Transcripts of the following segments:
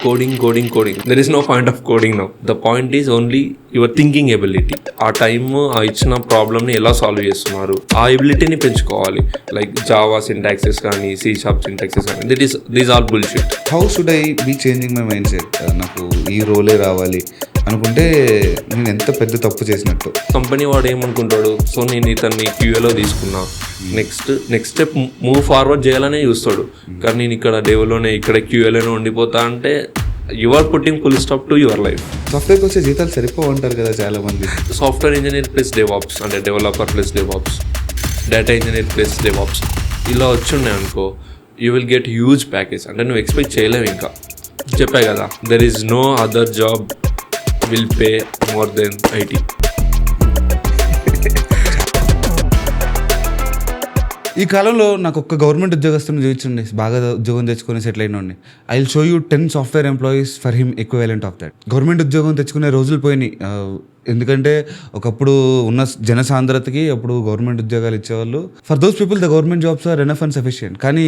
coding. There is no point of coding now. The point is only your thinking ability. ఆ time ఆ ఇచ్చిన ప్రాబ్లమ్ని ఎలా solve చేస్తున్నారు, ఆ ఎబిలిటీని పెంచుకోవాలి. లైక్ జావా సింటాక్సెస్ కానీ, C# సింటాక్సెస్ కానీ, these all bullshit. How should I be changing my mindset? నాకు ఈ రోలే రావాలి అనుకుంటే నేను ఎంత పెద్ద తప్పు చేసినట్టు. కంపెనీ వాడు ఏమనుకుంటాడు, సో నేను ఇతన్ని క్యూఏలో తీసుకున్నా, నెక్స్ట్ స్టెప్ మూవ్ ఫార్వర్డ్ చేయాలనే చూస్తాడు. కానీ నేను ఇక్కడ డెవలోనే ఇక్కడ క్యూఏలోనే ఉండిపోతా అంటే you are putting full stop to your life. సాఫ్ట్వేర్కి వచ్చే జీతాలు సరిపోవంటారు కదా చాలా మంది. సాఫ్ట్వేర్ ఇంజనీర్ ప్లస్ డెవాప్స్ అంటే developer plus DevOps, data engineer plus DevOps ఇలా వచ్చున్నాయి అనుకో, you will get huge package. అంటే నువ్వు ఎక్స్పెక్ట్ చేయలేవు. ఇంకా చెప్పా కదా, there is no other job will pay more then IT. ఈ కాలంలో నాకు ఒక్క గవర్నమెంట్ ఉద్యోగస్తుని చూపించండి, బాగా ఉద్యోగం తెచ్చుకొని సెటిల్ అయిన. I will show you 10 software employees for him equivalent of that. Government ఉద్యోగం తెచ్చుకునే రోజులు పోయినాయి. ఎందుకంటే ఒకప్పుడు ఉన్న జనసాంద్రతకి అప్పుడు గవర్నమెంట్ ఉద్యోగాలు ఇచ్చేవాళ్ళు. For those people the government jobs are enough and sufficient. కానీ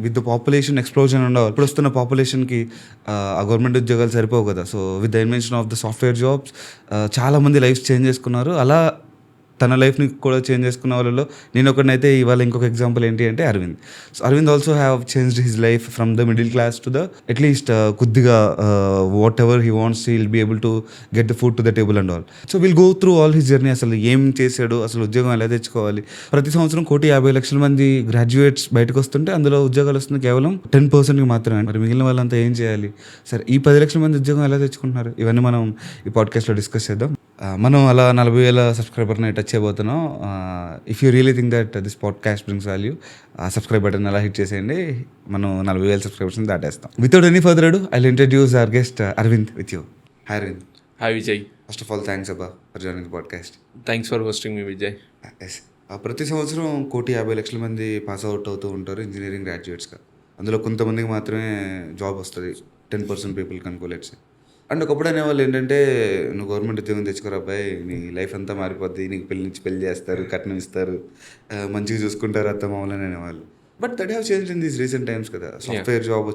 with the population explosion and ఇప్పుడు వస్తున్న పాపులేషన్కి ఆ గవర్నమెంట్ ఉద్యోగాలు సరిపోవు కదా. So with the invention of the software jobs చాలామంది లైఫ్ చేంజ్ చేసుకున్నారు. అలా తన లైఫ్ని కూడా చేంజ్ చేసుకున్న వాళ్ళలో నేను ఒకరినైతే. ఇవాళ ఇంకొక ఎగ్జాంపుల్ ఏంటి అంటే Arvind. So Arvind also have changed his life from the middle class to the at least కొద్దిగా whatever he wants he will be able to get the food to the table and all. So will go through all his journey. అసలు ఏం చేశాడు, అసలు ఉద్యోగం ఎలా తెచ్చుకోవాలి. ప్రతి సంవత్సరం 1,50,00,000 మంది గ్రాడ్యుయేట్స్ బయటకు వస్తుంటే అందులో ఉద్యోగాలు వస్తుంది కేవలం 10%కి మాత్రమే. మరి మిగిలిన వాళ్ళంతా ఏం చేయాలి? సరే, ఈ 10,00,000 మంది ఉద్యోగం ఎలా తెచ్చుకుంటున్నారు, ఇవన్నీ మనం ఈ పాడ్కాస్ట్లో డిస్కస్ చేద్దాం. మనం అలా 40,000 సబ్స్క్రైబర్ని టచ్ చేయబోతున్నాం. If you really think that this podcast brings value, subscribe button అలా హిట్ చేసేయండి. మనం 40,000 సబ్స్క్రైబర్స్ని దాటేస్తాం. Without any further ado I will introduce our guest Arvind with you. Hi Arvind. Hi Vijay. First of all thanks అబ్బా for joining the podcast. Thanks for hosting me Vijay. Yes, ప్రతి సంవత్సరం 1,50,00,000 మంది pass out అవుతూ ఉంటారు ఇంజనీరింగ్ గ్రాడ్యుయేట్స్గా. అందులో కొంతమందికి మాత్రమే జాబ్ వస్తుంది, 10% పీపుల్కి అనుకోలేట్స్. అండ్ ఒకప్పుడు అనేవాళ్ళు ఏంటంటే, నువ్వు గవర్నమెంట్ ఉద్యోగం తెచ్చుకోరు అబ్బాయి, నీ లైఫ్ అంతా మారిపోద్ది, నీకు పెళ్లి చేస్తారు, కట్నం ఇస్తారు, మంచిగా చూసుకుంటారు అత్త మామూలని అనేవాళ్ళు. But that have changed in these recent times కదా. సాఫ్ట్వేర్ జాబ్స్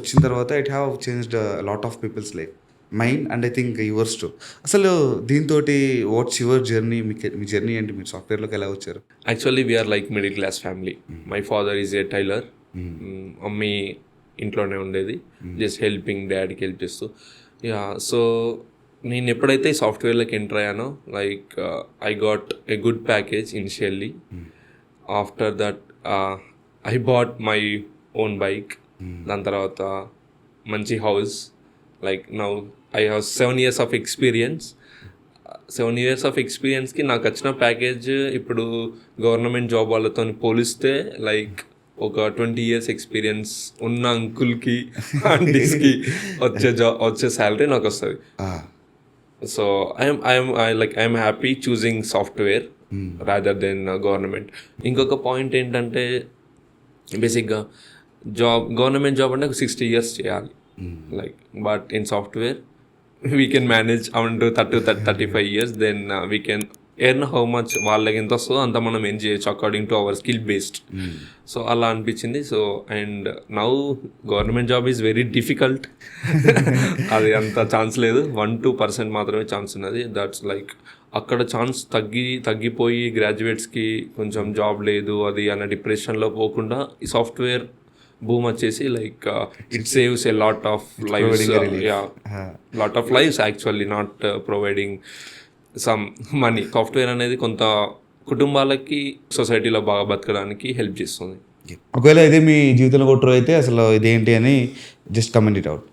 వచ్చిన తర్వాత it have changed lot of peoples life, mind and I think yours too. అసలు దీంతో వాట్స్ యువర్ జర్నీ? మీ జర్నీ ఏంటి? మీరు సాఫ్ట్వేర్లోకి ఎలా వచ్చారు? Actually we are like middle class family. My father is a tailor. Mummy ఇంట్లోనే ఉండేది, జస్ట్ హెల్పింగ్, డాడీకి హెల్ప్ చేస్తూ. యా, సో నేను ఎప్పుడైతే సాఫ్ట్వేర్లోకి ఎంటర్ అయ్యానో, like I got a good package initially. After that I bought my own bike. దాని తర్వాత మంచి house. Like now I have 7 years of experience. 7 years of ఎక్స్పీరియన్స్కి నాకు వచ్చిన ప్యాకేజ్ ఇప్పుడు గవర్నమెంట్ జాబ్ వాళ్ళతో పోలిస్తే లైక్ ఒక 20 years ఎక్స్పీరియన్స్ ఉన్న అంకుల్కి, ఆంటీస్కి వచ్చే శాలరీ నాకు వస్తుంది. So I'm happy choosing software rather than government. ఇంకొక పాయింట్ ఏంటంటే, బేసిక్గా గవర్నమెంట్ జాబ్ అంటే 60 years చేయాలి. Like but in software we can manage up to 30-35 years. Then we can earn how much, వాళ్ళకి ఎంత వస్తుందో అంత మనం ఏం చేయొచ్చు according to our skill based. So అలా అనిపించింది. So and now government job is very difficult. అది అంత ఛాన్స్ లేదు, 1-2% మాత్రమే ఛాన్స్ ఉన్నది. దట్స్ లైక్ అక్కడ ఛాన్స్ తగ్గిపోయి గ్రాడ్యుయేట్స్కి కొంచెం జాబ్ లేదు అది అన్న డిప్రెషన్లో పోకుండా ఈ సాఫ్ట్వేర్ బూమ్ వచ్చేసి like it saves a lot of lives actually, not providing some money. Software అనేది కొంత కుటుంబాలకి, సొసైటీలో బాగా బతకడానికి హెల్ప్ చేస్తుంది. ఒకవేళ ఇదే మీ జీవితంలో కొట్టరు అయితే అసలు ఇదేంటి అని just comment it out.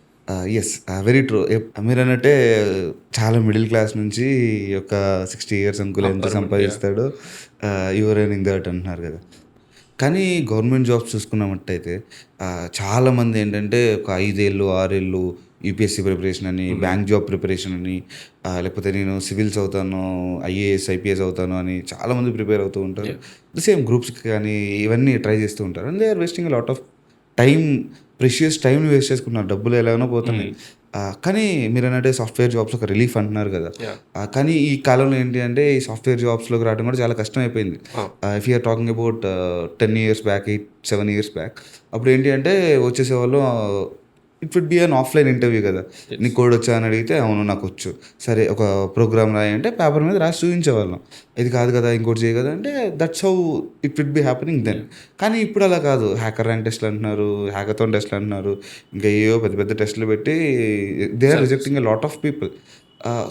Yes, very true. మీరు అన్నట్టే చాలా మిడిల్ క్లాస్ నుంచి ఒక 60 years అంకుల్ ఎంత సంపాదిస్తాడో యువర్ ఎర్నింగ్ దట్ అంటున్నారు కదా. కానీ గవర్నమెంట్ జాబ్స్ చూసుకున్నట్టయితే చాలామంది ఏంటంటే ఒక 5 ఏళ్ళు 6 ఏళ్ళు యూపీఎస్సీ ప్రిపరేషన్ అని, బ్యాంక్ జాబ్ ప్రిపరేషన్ అని, లేకపోతే నేను సివిల్స్ అవుతాను, IAS IPS అవుతాను అని చాలామంది ప్రిపేర్ అవుతూ ఉంటారు. సేమ్ గ్రూప్స్కి కానీ ఇవన్నీ ట్రై చేస్తూ ఉంటారు. And they are wasting lot of time, precious టైంని వేస్ట్ చేసుకుంటున్నారు, డబ్బులు ఎలాగైనా పోతున్నాయి. కానీ మీరు అన్నట్టే సాఫ్ట్వేర్ జాబ్స్ ఒక రిలీఫ్ అంటున్నారు కదా. కానీ ఈ కాలంలో ఏంటి అంటే ఈ సాఫ్ట్వేర్ జాబ్స్లోకి రావడం కూడా చాలా కష్టం అయిపోయింది. If you're talking about 10 years back, 7 years back, అప్పుడు ఏంటి అంటే వచ్చేసేవాళ్ళు it would be an offline interview కదా. నీ కోడ్ వచ్చా అని అడిగితే అవును నాకు వచ్చు, సరే ఒక ప్రోగ్రామ్ రాయి అంటే పేపర్ మీద రాసి చూపించేవాళ్ళం. ఇది కాదు కదా ఇంకోటి చేయ కదా అంటే that's how it would be happening then. కానీ ఇప్పుడు అలా కాదు, హ్యాకర్ ర్యాంక్ టెస్ట్లు అంటున్నారు, హ్యాకథాన్ టెస్ట్లు అంటున్నారు, ఇంకా ఏవో పెద్ద పెద్ద టెస్టులు పెట్టి they are rejecting a lot of people.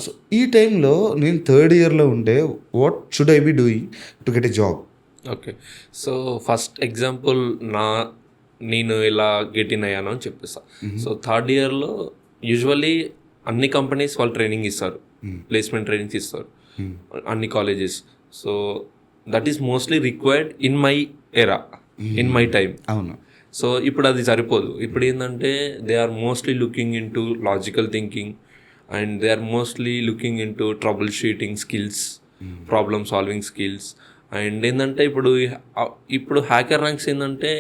So ఈ టైంలో నేను థర్డ్ ఇయర్లో ఉంటే what should I be doing to get a job? Okay, so first example నేను ఇలా గెట్ ఇన్ అయ్యాను అని చెప్పేస్తా. సో థర్డ్ ఇయర్లో యూజువల్లీ అన్ని కంపెనీస్ వాళ్ళు ట్రైనింగ్ ఇస్తారు, ప్లేస్మెంట్ ట్రైనింగ్స్ ఇస్తారు అన్ని colleges. So that is mostly required in my era, in my time. అవును. సో ఇప్పుడు అది సరిపోదు. ఇప్పుడు ఏంటంటే they are mostly looking into logical thinking and they are mostly looking into trouble shooting skills, problem solving skills. And ఏంటంటే ఇప్పుడు hacker ranks ఏంటంటే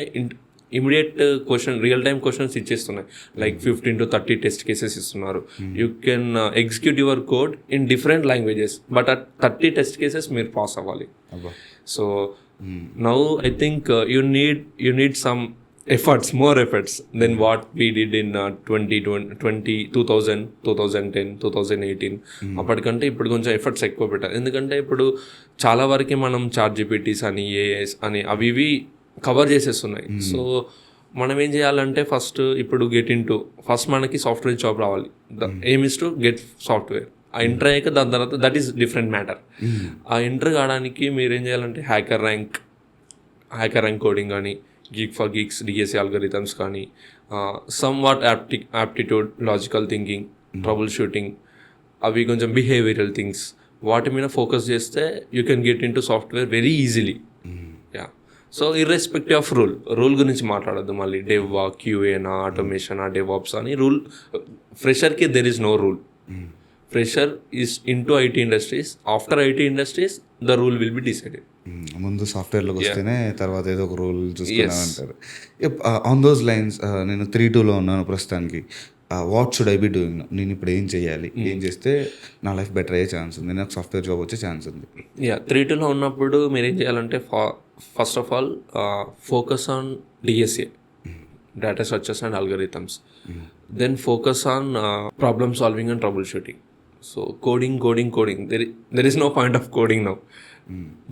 immediate question, real time questions ఇచ్చేస్తున్నాయి. లైక్ 15 to 30 టెస్ట్ కేసెస్ ఇస్తున్నారు. You can execute your code in different languages, but ఆ 30 test cases మీరు pass అవ్వాలి. So now I think you need some efforts, more efforts than what we did in 2010, 2018. అప్పటికంటే ఇప్పుడు కొంచెం efforts ఎక్కువ పెట్టారు. ఎందుకంటే ఇప్పుడు చాలా వరకు మనం ChatGPTs అని, AIs అని అవి ఇవి కవర్ చేసేస్తున్నాయి. సో మనం ఏం చేయాలంటే ఫస్ట్ మనకి సాఫ్ట్వేర్ జాబ్ రావాలి. The aim is to get software. ఆ ఎంటర్ అయ్యాక దాని తర్వాత దట్ ఈస్ డిఫరెంట్ మ్యాటర్. ఆ ఎంటర్ కావడానికి మీరు ఏం చేయాలంటే హ్యాకర్ ర్యాంక్ కోడింగ్ కానీ, geek for geeks DSC algorithms కానీ, somewhat aptitude, logical thinking, trouble shooting, అవి కొంచెం బిహేవియరల్ థింగ్స్, వాటి మీద ఫోకస్ చేస్తే you can get into software very easily. Yeah, so irrespective of rule గురించి మాట్లాడద్దు మళ్ళీ. డెవ్వా, క్యూఏనా, ఆటోమేషనా, డెవాప్స్ అని రూల్. ఫ్రెషర్కి there is no rule. Fresher is into IT industries. After IT industries the rule will be decided. ముందు సాఫ్ట్వేర్లోకి వస్తేనే తర్వాత ఏదో ఒక రూల్ చూసుకున్నాను అంటారు. ఆన్ దోస్ లైన్స్ నేను 3-2లో ఉన్నాను ప్రస్తుతానికి. What should I be doing? నేను ఇప్పుడు ఏం చేయాలి, ఏం చేస్తే నా లైఫ్ బెటర్ అయ్యే ఛాన్స్ ఉంది, నాకు సాఫ్ట్వేర్ జాబ్ వచ్చే ఛాన్స్ ఉంది? 3-2లో ఉన్నప్పుడు మీరు ఏం చేయాలంటే first of all focus on DSA, data structures and algorithms. Then focus on problem solving and troubleshooting. So coding, there is no point of coding now.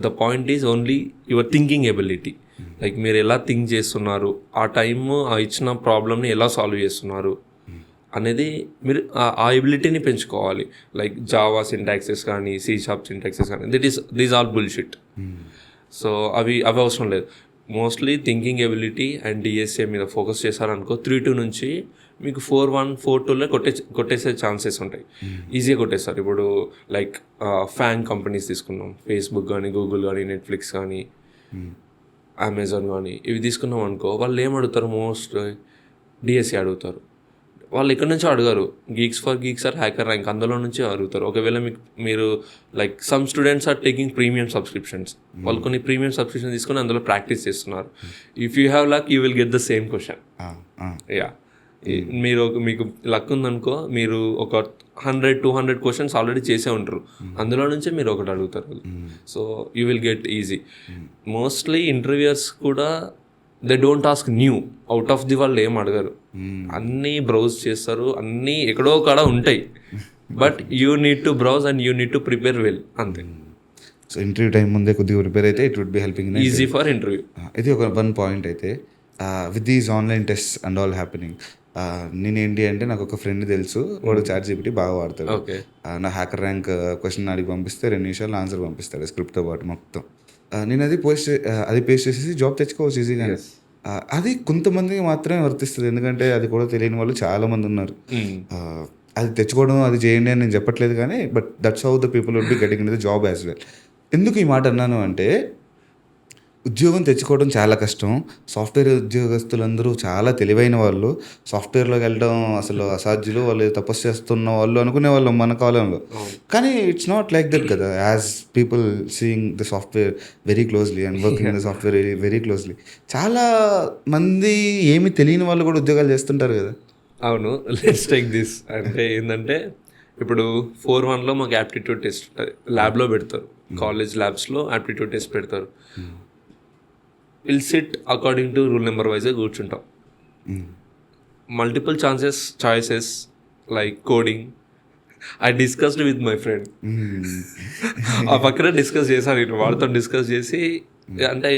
The point is only your thinking ability. Like మీరు ఎలా think చేస్తున్నారు, ఆ time ఆ ఇచ్చిన ప్రాబ్లమ్ని ఎలా solve చేస్తున్నారు అనేది మీరు ఆ ఎబిలిటీని పెంచుకోవాలి. లైక్ జావా సింటాక్సెస్ కానీ, C# సింటాక్సెస్ కానీ, దీస్ ఆల్ బుల్షిట్. సో అవి అవసరం లేదు. Mostly thinking ability and DSA మీద ఫోకస్ చేశారనుకో, 3-2 నుంచి మీకు 4-1, 4-2లో కొట్టేసే ఛాన్సెస్ ఉంటాయి. ఈజీగా కొట్టేస్తారు. ఇప్పుడు లైక్ ఫ్యాన్ కంపెనీస్ తీసుకున్నాం, ఫేస్బుక్ కానీ, గూగుల్ కానీ, నెట్ఫ్లిక్స్ కానీ, అమెజాన్ కానీ, ఇవి తీసుకున్నాం అనుకో, వాళ్ళు ఏం అడుగుతారు? మోస్ట్ డిఎస్సి అడుగుతారు. వాళ్ళు ఎక్కడి నుంచో అడగారు. Geeks for geeks or hacker rank అందులో నుంచి అడుగుతారు. ఒకవేళ మీరు like some students are taking premium subscriptions. వాళ్ళు కొన్ని ప్రీమియం సబ్స్క్రిప్షన్ తీసుకొని అందులో ప్రాక్టీస్ చేస్తున్నారు. If you have luck you will get the same question. Yeah, మీకు లక్ ఉందనుకో, మీరు ఒక 100-200 క్వశ్చన్స్ ఆల్రెడీ చేసే ఉంటారు, అందులో నుంచే మీరు ఒకటి అడుగుతారు. So you will get easy. Mostly interviewers కూడా they don't ask new, out of the వాళ్ళు ఏం అడగరు. అన్నీ బ్రౌజ్ చేస్తారు, అన్నీ ఎక్కడో కాడ ఉంటాయి. But you need to browse and you need to prepare well, అంతే. సో ఇంటర్వ్యూ టైం ముందే కొద్దిగా ప్రిపేర్ అయితే it would be helping easy for interview. ఇది ఒక వన్ పాయింట్ అయితే with these online test and all happening, నేనేంటి అంటే నాకు ఒక ఫ్రెండ్ తెలుసు, వాడు ChatGPT బాగా వాడతాడు. నా హ్యాకర్ ర్యాంక్ క్వశ్చన్ అడిగి పంపిస్తే 2 నిమిషాలు ఆన్సర్ పంపిస్తాడు స్క్రిప్ట్తో పాటు మొత్తం. నేను అది పేస్ట్ చేసేసి జాబ్ తెచ్చుకోవచ్చు ఈజీగా. అది కొంతమందికి మాత్రమే వర్తిస్తుంది, ఎందుకంటే అది కూడా తెలియని వాళ్ళు చాలామంది ఉన్నారు. అది తెచ్చుకోవడం, అది చేయండి అని నేను చెప్పట్లేదు, కానీ but that's how the people would be getting in the job as well. ఎందుకు ఈ మాట అన్నాను అంటే, ఉద్యోగం తెచ్చుకోవడం చాలా కష్టం. సాఫ్ట్వేర్ ఉద్యోగస్తులందరూ చాలా తెలివైన వాళ్ళు, సాఫ్ట్వేర్లోకి వెళ్ళడం అసలు అసాధ్యులు, వాళ్ళు తపస్సు చేస్తున్న వాళ్ళు అనుకునే వాళ్ళం మన కాలంలో. కానీ ఇట్స్ నాట్ లైక్ దట్ కదా, as people seeing the software very closely and working the software very closely. చాలా మంది ఏమి తెలియని వాళ్ళు కూడా ఉద్యోగాలు చేస్తుంటారు కదా. అవును, లెట్స్ టేక్ దిస్. అంటే ఏంటంటే ఇప్పుడు 4-1లో మాకు యాప్టిట్యూడ్ టెస్ట్ ల్యాబ్లో పెడతారు, కాలేజ్ ల్యాబ్స్లో యాప్టిట్యూడ్ టెస్ట్ పెడతారు. Will SIT according to rule number వైజ్గా కూర్చుంటాం. Multiple choices like coding. I discussed with my friend. ఆ పక్కన డిస్కస్ చేశాను, నేను వాడితో డిస్కస్ చేసి, అంటే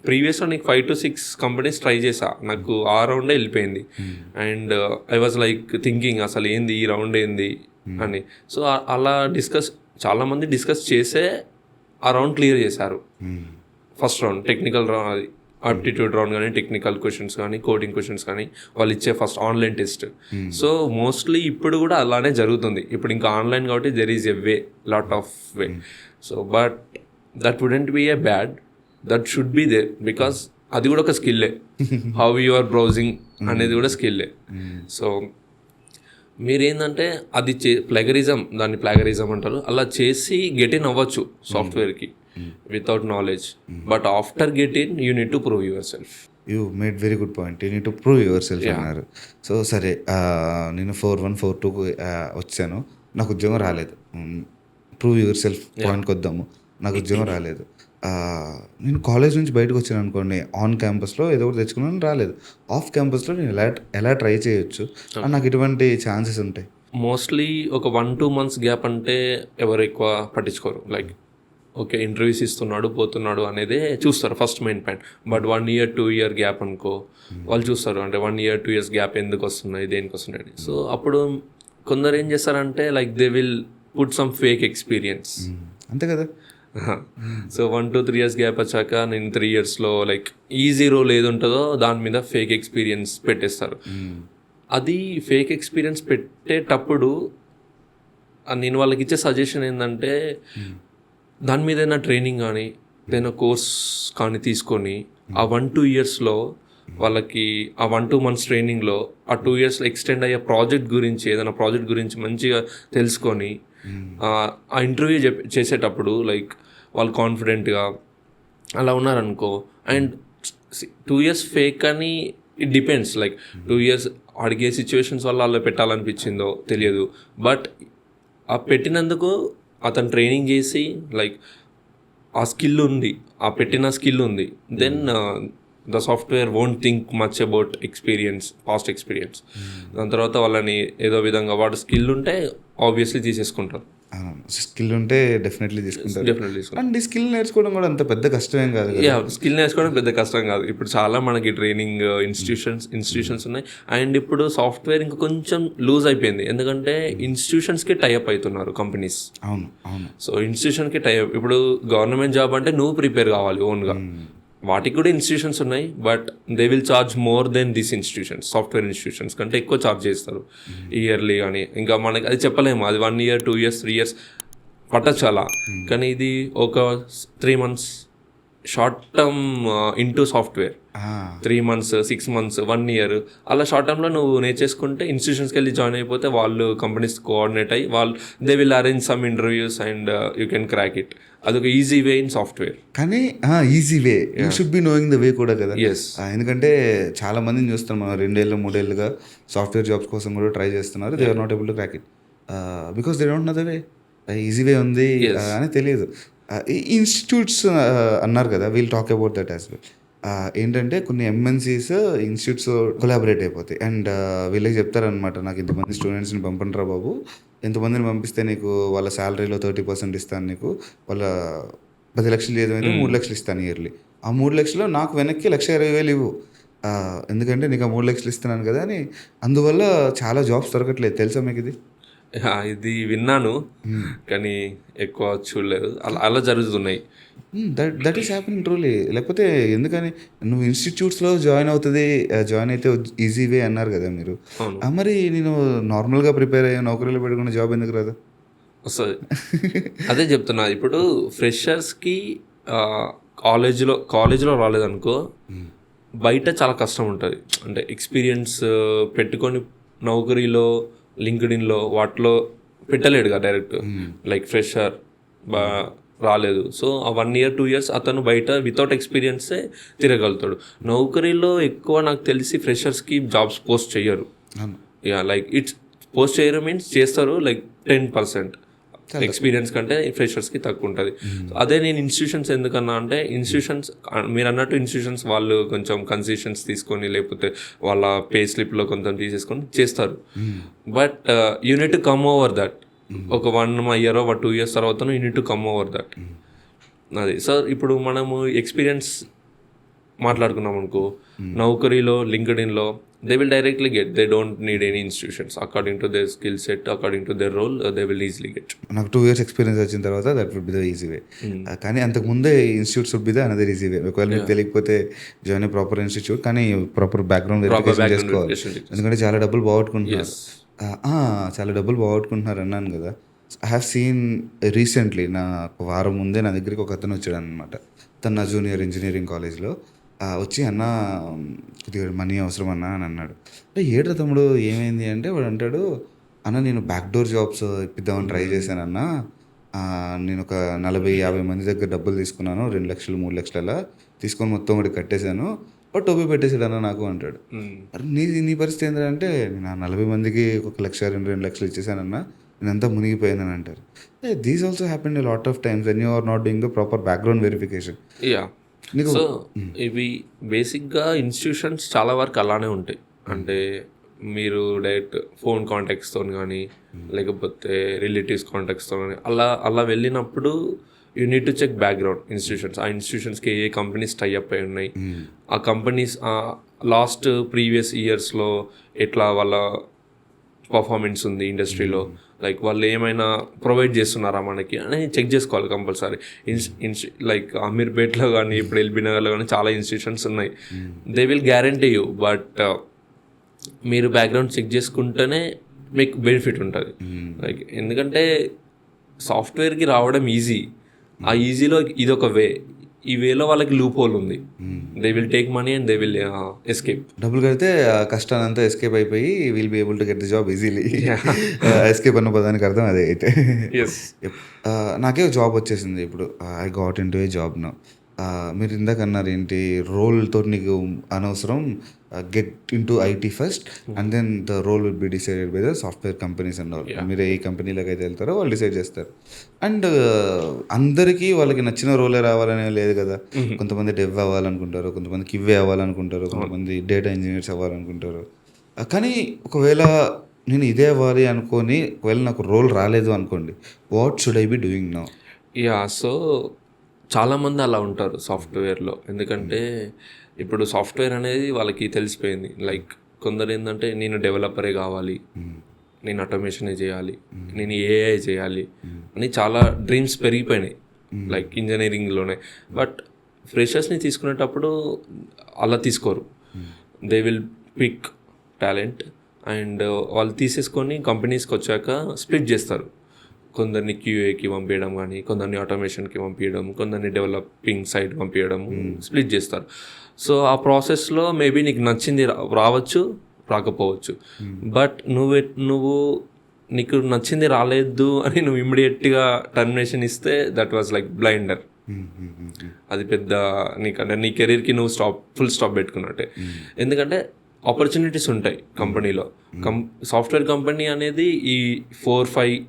ప్రీవియస్లో నీకు 5 to 6 కంపెనీస్ ట్రై చేసా, నాకు ఆ రౌండే వెళ్ళిపోయింది. And I was like thinking అసలు ఏంది ఈ రౌండ్ ఏంది అని. సో అలా చాలామంది డిస్కస్ చేసే ఆ రౌండ్ క్లియర్ చేశారు. ఫస్ట్ రౌండ్ టెక్నికల్ రౌండ్, అది ఆప్టిట్యూడ్ రౌండ్ కానీ, టెక్నికల్ క్వశ్చన్స్ కానీ, కోడింగ్ క్వశ్చన్స్ కానీ, వాళ్ళు ఇచ్చే first online test. So mostly ఇప్పుడు కూడా అలానే జరుగుతుంది. ఇప్పుడు ఇంకా ఆన్లైన్ కాబట్టి there is a way, lot of way. So but that wouldn't be a bad, that should be there, because అది కూడా ఒక స్కిల్లే. హౌ యు ఆర్ బ్రౌజింగ్ అనేది కూడా స్కిల్లే. సో మీరేంటంటే అది దాన్ని ప్లాగరిజం అంటారు. అలా చేసి గెట్ ఇన్ అవ్వచ్చు సాఫ్ట్వేర్కి without knowledge. But after get in you need to prove yourself. You made very good point. You need to prove yourself అన్నారు. సో సరే, నేను 4-1 4-2 వచ్చాను, నాకు ఉద్యోగం రాలేదు. ప్రూవ్ యువర్ సెల్ఫ్ పాయింట్కి వద్దాము. నాకు ఉద్యోగం రాలేదు. నేను కాలేజ్ నుంచి బయటకు వచ్చాను అనుకోండి, ఆన్ క్యాంపస్లో ఏదో ఒకటి తెచ్చుకున్నాను, రాలేదు. ఆఫ్ క్యాంపస్లో నేను ఎలా ట్రై చేయొచ్చు, నాకు ఇటువంటి ఛాన్సెస్ ఉంటాయి. మోస్ట్లీ ఒక 1-2 months గ్యాప్ అంటే ఎవరు ఎక్కువ పట్టించుకోరు. లైక్ ఓకే ఇంటర్వ్యూస్ ఇస్తున్నాడు పోతున్నాడు అనేదే చూస్తారు first main point. But 1 year 2 year gap అనుకో, వాళ్ళు చూస్తారు అంటే 1 year 2 years గ్యాప్ ఎందుకు వస్తున్నాయి, దేనికి వస్తున్నాయి. సో అప్పుడు కొందరు ఏం చేస్తారంటే like they will put some fake experience. అంతే కదా. సో 1 to 3 years గ్యాప్ వచ్చాక నేను 3 yearsలో లైక్ ఈజీ రోల్ ఏది ఉంటుందో దాని మీద ఫేక్ ఎక్స్పీరియన్స్ పెట్టేస్తారు. అది ఫేక్ ఎక్స్పీరియన్స్ పెట్టేటప్పుడు నేను వాళ్ళకి ఇచ్చే సజెషన్ ఏంటంటే దాని మీద ఏదైనా ట్రైనింగ్ కానీ ఏదైనా కోర్స్ కానీ తీసుకొని ఆ 1-2 yearsలో వాళ్ళకి ఆ 1-2 months ట్రైనింగ్లో ఆ 2 yearsలో ఎక్స్టెండ్ అయ్యే ప్రాజెక్ట్ గురించి, ఏదైనా ప్రాజెక్ట్ గురించి మంచిగా తెలుసుకొని ఆ ఇంటర్వ్యూ చేసేటప్పుడు లైక్ వాళ్ళు కాన్ఫిడెంట్గా అలా ఉన్నారనుకో. అండ్ 2 years ఫేక్ అని ఇట్ డిపెండ్స్, లైక్ 2 years అడిగే సిచ్యువేషన్స్ వల్ల అలా పెట్టాలనిపించిందో తెలియదు. బట్ ఆ పెట్టినందుకు అతను ట్రైనింగ్ చేసి లైక్ ఆ స్కిల్ ఉంది, ఆ పెట్టిన స్కిల్ ఉంది, then the software won't think much about past experience. దాని తర్వాత వాళ్ళని ఏదో విధంగా వాడు స్కిల్ ఉంటే ఆబ్వియస్లీ తీసేసుకుంటారు. స్కిల్ ఉంటే డెఫినెట్లీ తీసుకుంటారు. అండ్ ఈ స్కిల్ నేర్చుకోవడం కూడా అంత పెద్ద కష్టమేం కాదు. స్కిల్ నేర్చుకోవడం పెద్ద కష్టం కాదు. ఇప్పుడు చాలా మనకి ట్రైనింగ్ ఇన్స్టిట్యూషన్స్ ఉన్నాయి. అండ్ ఇప్పుడు సాఫ్ట్వేర్ ఇంకా కొంచెం లూజ్ అయిపోయింది, ఎందుకంటే ఇన్స్టిట్యూషన్స్కి టైఅప్ అవుతున్నారు కంపెనీస్. అవును. సో ఇన్స్టిట్యూషన్కి టైఅప్, ఇప్పుడు గవర్నమెంట్ జాబ్ అంటే నువ్వు ప్రిపేర్ కావాలి ఓన్గా, వాటికి కూడా ఇన్స్టిట్యూషన్స్ ఉన్నాయి. But they will charge more than this institutions. Software institutions కంటే ఎక్కువ ఛార్జ్ చేస్తారు ఇయర్లీ. కానీ ఇంకా మనకి అది చెప్పలేము, అది 1 year 2 years 3 years పట్టచ్చు అలా. కానీ ఇది ఒక 3 months short term into software, 3 months 6 months 1 year అలా షార్ట్ టర్మ్లో నువ్వు నేర్చేసుకుంటే ఇన్స్టిట్యూషన్స్కి వెళ్ళి జాయిన్ అయిపోతే వాళ్ళు కంపెనీస్ కోఆర్డినేట్ అయ్యి వాళ్ళు they will arrange some interviews and you can crack it. అదొక ఈజీ వే ఇన్ సాఫ్ట్వేర్. కానీ easy way, you should be knowing the way కూడా కదా. ఎస్, ఎందుకంటే చాలా మందిని చూస్తాం మనం 2-3 ఏళ్ళుగా సాఫ్ట్వేర్ జాబ్స్ కోసం కూడా ట్రై చేస్తున్నారు. They are not able to crack it because they don't know the way. Easy way ఉంది అని తెలియదు. ఇన్స్టిట్యూట్స్ అన్నారు కదా, we'll talk about that as well. ఏంటంటే కొన్ని ఎంఎన్సీస్ ఇన్స్టిట్యూట్స్ కొలాబరేట్ అయిపోతాయి అండ్ వీళ్ళకి చెప్తారనమాట, నాకు ఇంతమంది స్టూడెంట్స్ని పంపండిరా బాబు, ఎంతమందిని పంపిస్తే నీకు వాళ్ళ శాలరీలో 30% ఇస్తాను, నీకు వాళ్ళ 10 లక్షలు ఏదైతే 3 లక్షలు ఇస్తాను ఇయర్లీ. ఆ 3 లక్షలు నాకు వెనక్కి 1,20,000 ఇవ్వు, ఎందుకంటే నీకు ఆ 3 లక్షలు ఇస్తున్నాను కదా అని. అందువల్ల చాలా జాబ్స్ దొరకట్లేదు, తెలుసా మీకు ఇది? ఇది విన్నాను కానీ ఎక్కువ చూడలేదు. అలా జరుగుతున్నాయి. That is happening truly. లేకపోతే ఎందుకని నువ్వు ఇన్స్టిట్యూట్స్లో జాయిన్ అయితే ఈజీ వే అన్నారు కదా మీరు, మరి నేను నార్మల్గా ప్రిపేర్ అయ్యా నౌకరీలో పెట్టుకున్న జాబ్ ఎందుకు రాదు? వస్తుంది, అదే చెప్తున్నా. ఇప్పుడు ఫ్రెషర్స్కి కాలేజ్లో రాలేదనుకో, బయట చాలా కష్టం ఉంటుంది. అంటే ఎక్స్పీరియన్స్ పెట్టుకొని నౌకరీలో లింక్డ్ఇన్లో వాటిలో పెట్టలేడుగా డైరెక్ట్, లైక్ ఫ్రెషర్ రాలేదు. సో ఆ 1 year 2 years అతను బయట వితౌట్ ఎక్స్పీరియన్సే తిరగలుగుతాడు. నౌకరీలో ఎక్కువ నాకు తెలిసి ఫ్రెషర్స్కి జాబ్స్ పోస్ట్ చేయరు. లైక్ ఇట్స్ పోస్ట్ చేయరు మీన్స్ చేస్తారు లైక్ 10%. ఎక్స్పీరియన్స్ కంటే ఫ్రెషర్స్కి తక్కువ ఉంటుంది. అదే నేను ఇన్స్టిట్యూషన్స్ ఎందుకన్నా అంటే ఇన్స్టిట్యూషన్స్ మీరు అన్నట్టు ఇన్స్టిట్యూషన్స్ వాళ్ళు కొంచెం కన్సెషన్స్ తీసుకొని లేకపోతే వాళ్ళ పే స్లిప్లో కొంచెం తీసేసుకొని చేస్తారు. But unit to come over that. ఒక 1 year or 2 years తర్వాత unit to come over that. అది సార్ ఇప్పుడు మనము ఎక్స్పీరియన్స్ మాట్లాడుకున్నాం అనుకో, నౌకరీలో లింక్డ్ఇన్లో they will directly get, they don't need any institutions according to their skill set, according to their role, they will easily get. నాకు 2 years experience వచ్చిన తర్వాత that would be the easy way. కానీ అంతకు ముందే institutes would be the another easy way. ఒకవేళ మీకు తెలియకపోతే join proper institute, కానీ ప్రాపర్ బ్యాక్గ్రౌండ్ వెరిఫికేషన్ చేసుకోవాలి. ఎందుకంటే చాలా డబ్బులు పోగొట్టుకుంటున్నారు. చాలా డబ్బులు పోగొట్టుకుంటున్నారు అన్నాను కదా. ఐ హ్యావ్ సీన్ రీసెంట్లీ, నా ఒక వారం ముందే నా దగ్గరికి ఒక అతను వచ్చాడు అనమాట. తను నా జూనియర్ ఇంజనీరింగ్ కాలేజ్లో వచ్చి, అన్న కొద్దిగా మనీ అవసరం అన్నా అని అన్నాడు. అంటే ఏడ్రా తమ్ముడు ఏమైంది అంటే, వాడు అంటాడు, అన్న నేను బ్యాక్డోర్ జాబ్స్ ఇప్పిద్దామని ట్రై చేశానన్నా, నేను ఒక 40-50 మంది దగ్గర డబ్బులు తీసుకున్నాను, 2 లక్షలు 3 లక్షల తీసుకొని మొత్తం ఒకటి కట్టేశాను, బట్ టోపీ పెట్టేసాడు అన్న నాకు అంటాడు. అరే నీ పరిస్థితి ఏంటంటే, నేను ఆ 40 మందికి 1 లక్ష 2 లక్షలు ఇచ్చేసానన్నా, నేనంతా మునిగిపోయానని అంటారు. These also happen a lot of times when you are not doing the proper background verification. So ఇవి బేసిక్గా ఇన్స్టిట్యూషన్స్ చాలా వరకు అలానే ఉంటాయి. అంటే మీరు డైరెక్ట్ ఫోన్ కాంటాక్ట్స్తో కానీ లేకపోతే రిలేటివ్స్ కాంటాక్ట్స్తో కానీ అలా వెళ్ళినప్పుడు you need to check background institutions. ఆ ఇన్స్టిట్యూషన్స్కి ఏ కంపెనీస్ టైఅప్ అయి ఉన్నాయి, ఆ కంపెనీస్ లాస్ట్ ప్రీవియస్ ఇయర్స్లో ఎట్లా వాళ్ళ పర్ఫార్మెన్స్ ఉంది ఇండస్ట్రీలో, లైక్ వాళ్ళు ఏమైనా ప్రొవైడ్ చేస్తున్నారా మనకి అని చెక్ చేసుకోవాలి కంపల్సరీ. లైక్ అమీర్పేట్లో కానీ ఇప్పుడు ఎల్బీ నగర్లో కానీ చాలా ఇన్స్టిట్యూషన్స్ ఉన్నాయి. They will guarantee you, but మీరు బ్యాక్గ్రౌండ్ చెక్ చేసుకుంటేనే మీకు బెనిఫిట్ ఉంటుంది. లైక్ ఎందుకంటే సాఫ్ట్వేర్కి రావడం ఈజీ, ఆ ఈజీలో ఇది ఒక వే, ఈ వేలో వాళ్ళకి లూప్ హోల్ ఉంది. They will take money and they will escape. డబ్బులు కడితే కష్టాన్ని అంతా ఎస్కేప్ అయిపోయి will be able to get the job easily. Escape అన్న పదానికి అర్థం అదే. అయితే నాకే జాబ్ వచ్చేసింది ఇప్పుడు. I got into a job now. మీరు ఇందాక అన్నారు ఏంటి, రోల్తో నీకు అనవసరం, get into IT first and then the role will be decided by the software companies and all. మీరు ఏ కంపెనీలోకి అయితే వెళ్తారో వాళ్ళు డిసైడ్ చేస్తారు. అండ్ అందరికీ వాళ్ళకి నచ్చిన రోలే రావాలనే లేదు కదా. కొంతమంది డెవ్ అవ్వాలనుకుంటారు, కొంతమంది కివ్వే అవ్వాలనుకుంటారు, కొంతమంది డేటా ఇంజనీర్స్ అవ్వాలనుకుంటారు. కానీ ఒకవేళ నేను ఇదే అవ్వాలి అనుకొని ఒకవేళ నాకు రోల్ రాలేదు అనుకోండి, what should I be doing now? So చాలామంది అలా ఉంటారు సాఫ్ట్వేర్లో. ఎందుకంటే ఇప్పుడు సాఫ్ట్వేర్ అనేది వాళ్ళకి తెలిసిపోయింది. లైక్ కొందరు ఏంటంటే నేను డెవలపరే కావాలి, నేను ఆటోమేషనే చేయాలి, నేను ఏఐ చేయాలి అని చాలా డ్రీమ్స్ పెరిగిపోయినాయి లైక్ ఇంజనీరింగ్లోనే. బట్ ఫ్రెషర్స్ని తీసుకునేటప్పుడు అలా తీసుకోరు. They will pick talent and వాళ్ళు తీసేసుకొని కంపెనీస్కి వచ్చాక స్ప్లిట్ చేస్తారు. కొందరిని క్యూఏకి పంపించడం కానీ, కొందరిని ఆటోమేషన్కి పంపించడం, కొందరిని డెవలపింగ్ సైడ్ పంపించడం, స్ప్లిట్ చేస్తారు. సో ఆ ప్రాసెస్లో మేబీ నీకు నచ్చింది రావచ్చు, రాకపోవచ్చు. బట్ నువ్వు నీకు నచ్చింది రాలేదు అని నువ్వు ఇమ్మీడియట్గా టర్మినేషన్ ఇస్తే దట్ వాజ్ లైక్ బ్లైండర్. అది పెద్ద నీకంటే నీ కెరీర్కి నువ్వు ఫుల్ స్టాప్ పెట్టుకున్నట్టే. ఎందుకంటే ఆపర్చునిటీస్ ఉంటాయి కంపెనీలో. సాఫ్ట్వేర్ కంపెనీ అనేది ఈ 4-5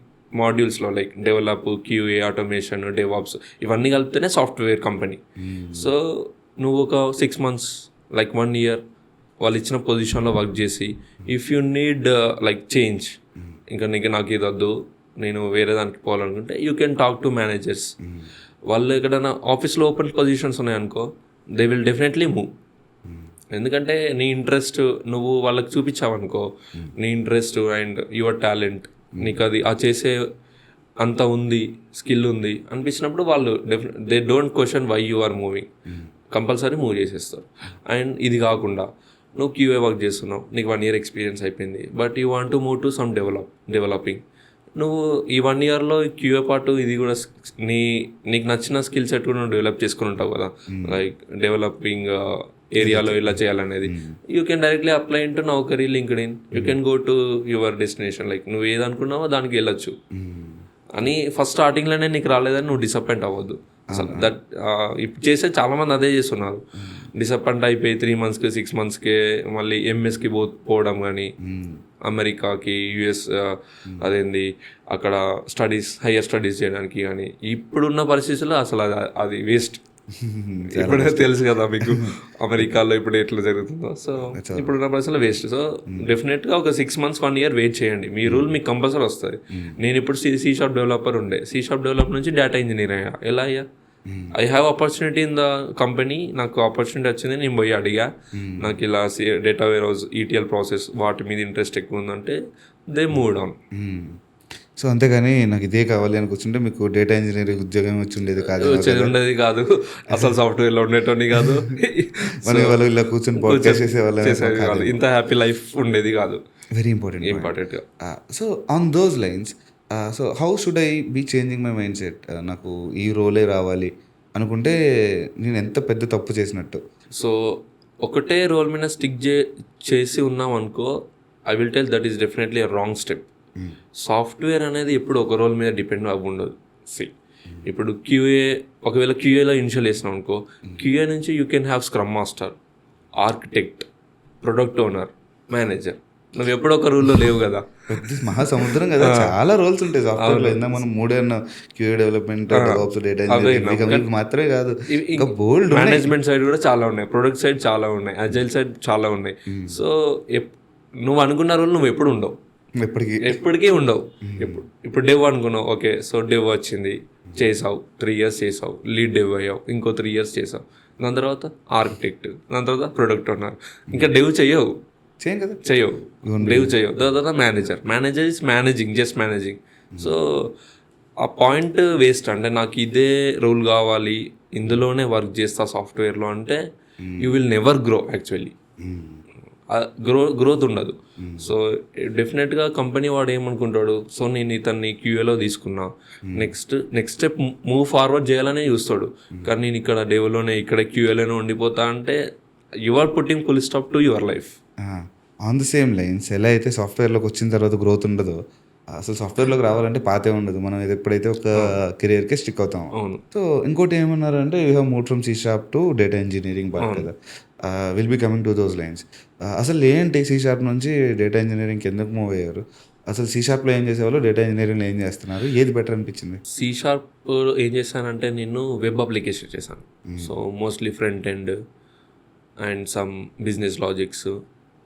మాడ్యూల్స్లో like develop, QA, automation, DevOps ఇవన్నీ కలిపితేనే సాఫ్ట్వేర్ కంపెనీ. సో నువ్వు ఒక 6 months లైక్ 1 year వాళ్ళు ఇచ్చిన పొజిషన్లో వర్క్ చేసి, if you need like change, ఇంకా నాకు ఇది వద్దు, నేను వేరే దానికి పోవాలనుకుంటే you can talk to managers. వాళ్ళు ఎక్కడైనా ఆఫీస్లో ఓపెన్ పొజిషన్స్ ఉన్నాయనుకో, దే విల్ డెఫినెట్లీ మూవ్. ఎందుకంటే నీ ఇంట్రెస్ట్ నువ్వు వాళ్ళకి చూపించావనుకో, నీ ఇంట్రెస్ట్ అండ్ యువర్ టాలెంట్, నీకు అది ఆ చేసే అంత ఉంది, స్కిల్ ఉంది అనిపించినప్పుడు వాళ్ళు they don't question why you are moving, compulsory move చేసేస్తారు. అండ్ ఇది కాకుండా నువ్వు క్యూఏ వర్క్ చేస్తున్నావు, నీకు 1 year ఎక్స్పీరియన్స్ అయిపోయింది, but you want to move to some developing. నువ్వు ఈ 1 yearలో క్యూఏ పాటు ఇది కూడా నీకు నచ్చిన స్కిల్ సెట్ కూడా నువ్వు డెవలప్ చేసుకుని ఉంటావు కదా, లైక్ డెవలపింగ్ ఏరియాలో ఇలా చేయాలనేది. You can directly apply in to Naukri, LinkedIn, you can go to your destination. Like నువ్వు ఏదనుకున్నావో దానికి వెళ్ళొచ్చు అని ఫస్ట్ స్టార్టింగ్లోనే నీకు రాలేదని నువ్వు డిసప్పాయింట్ అవ్వద్దు. దట్ ఇప్పుడు చేసే చాలామంది అదే చేస్తున్నారు. డిసప్పాయింట్ అయిపోయి 3 monthsకి 6 monthsకే మళ్ళీ ఎంఎస్కి పోవడం కానీ అమెరికాకి యుఎస్ అదేంది అక్కడ హయ్యర్ స్టడీస్ చేయడానికి కానీ ఇప్పుడున్న పరిస్థితుల్లో అసలు అది వేస్ట్. ఇప్పుడే తెలుసు కదా మీకు అమెరికాలో ఇప్పుడు ఎట్లా జరుగుతుందో. సో ఇప్పుడున్న పరిస్థితుల్లో వేస్ట్. సో డెఫినెట్గా ఒక 6 months 1 year వెయిట్ చేయండి, మీ రూల్ మీకు కంపల్సరీ వస్తుంది. నేను ఇప్పుడు C# డెవలపర్ ఉండే, C# డెవలపర్ నుంచి డేటా ఇంజనీర్ అయ్యా. ఎలా అయ్యా? I have opportunity in the company, నాకు ఆపర్చునిటీ వచ్చింది, నేను పోయి అడిగా నాకు ఇలా data warehouse ETL process వాటి మీద ఇంట్రెస్ట్ ఎక్కువ ఉందంటే దే మూవ్ ఆన్. సో అంతేగాని నాకు ఇదే కావాలి అని కూర్చుంటే మీకు డేటా ఇంజనీరింగ్ ఉద్యోగం వచ్చి ఉండేది కాదు, ఉండేది కాదు, అసలు సాఫ్ట్వేర్లో ఉండేటోని కాదు, మన వాళ్ళు ఇలా కూర్చొని పాడ్కాస్ట్ చేసేవాళ్ళు కాదు, ఇంత హ్యాపీ లైఫ్ ఉండేది కాదు. Very important. So on those lines, so how should I be changing my mindset? నాకు ఈ రోలే రావాలి అనుకుంటే నేను ఎంత పెద్ద తప్పు చేసినట్టు. సో ఒకటే రోల్ మీద స్టిక్ చేసి ఉన్నాం అనుకో, I will tell that is definitely wrong step. Software అనేది ఎప్పుడు ఒక రోల్ మీద డిపెండ్ అవ్వ ఉండదు. ఇప్పుడు ఒకవేళ QAలో ఇనిషియల్ వేసినాం అనుకో, QA నుంచి you can have scrum master, architect, product owner, manager. నువ్వు ఎప్పుడు ఒక రూల్లో లేవు కదా, మహాసముద్రం కదా, చాలా రోల్స్ ఉంటాయి సాఫ్ట్వేర్లో. మనం 3 QA development, develops, data engineering మాత్రమే కాదు, ఇంకా బోల్డ్ మేనేజ్మెంట్ సైడ్ కూడా చాలా ఉన్నాయి, ప్రొడక్ట్ సైడ్ చాలా ఉన్నాయి, అజైల్ సైడ్ చాలా ఉన్నాయి. సో నువ్వు అనుకున్న రోల్ నువ్వు ఎప్పుడు ఉండవు, ఎప్పటికీ ఉండవు. ఇప్పుడు డెవ్ అనుకున్నావు, ఓకే, సో డెవ్ వచ్చింది, చేసావు, 3 years చేసావు, లీడ్ డెవ్ అయ్యావు, ఇంకో 3 years చేసావు, దాని తర్వాత ఆర్కిటెక్ట్, దాని తర్వాత ప్రొడక్ట్ ఓనర్, ఇంకా డెవ్ చెయ్యవు, డెవ్ చెయ్యవు, దాని తర్వాత manager is managing, just managing. So ఆ పాయింట్ వేస్ట్. అంటే నాకు ఇదే రోల్ కావాలి, ఇందులోనే వర్క్ చేస్తా సాఫ్ట్వేర్లో అంటే you will never grow. Actually growth ఉండదు. సో డెఫినెట్గా కంపెనీ వాడు ఏమనుకుంటాడు, సో నేను ఇతన్ని QAలో తీసుకున్నా, నెక్స్ట్ స్టెప్ మూవ్ ఫార్వర్డ్ చేయాలనే చూస్తాడు. కానీ నేను ఇక్కడ డెవలోనే, ఇక్కడ QAలోనే ఉండిపోతా అంటే you are putting full stop to your life. On the same lines, ఎలా అయితే సాఫ్ట్వేర్లోకి వచ్చిన తర్వాత గ్రోత్ ఉండదో, అసలు సాఫ్ట్వేర్లోకి రావాలంటే పాతే ఉండదు. మనం ఎప్పుడైతే ఒక కెరియర్కే స్టిక్ అవుతాం. సో ఇంకోటి ఏమన్నారంటే you have move from C# to data engineering part కదా, will be coming to those lines. అసలు ఏంటి C# నుంచి డేటా ఇంజనీరింగ్కి ఎందుకు మూవ్ అయ్యారు? అసలు C#లో ఏం చేసేవాళ్ళు, డేటా ఇంజనీరింగ్లో ఏం చేస్తున్నారు, ఏది బెటర్ అనిపించింది? C# ఏం చేశానంటే నేను వెబ్ అప్లికేషన్ చేశాను. So mostly front end and some business logics,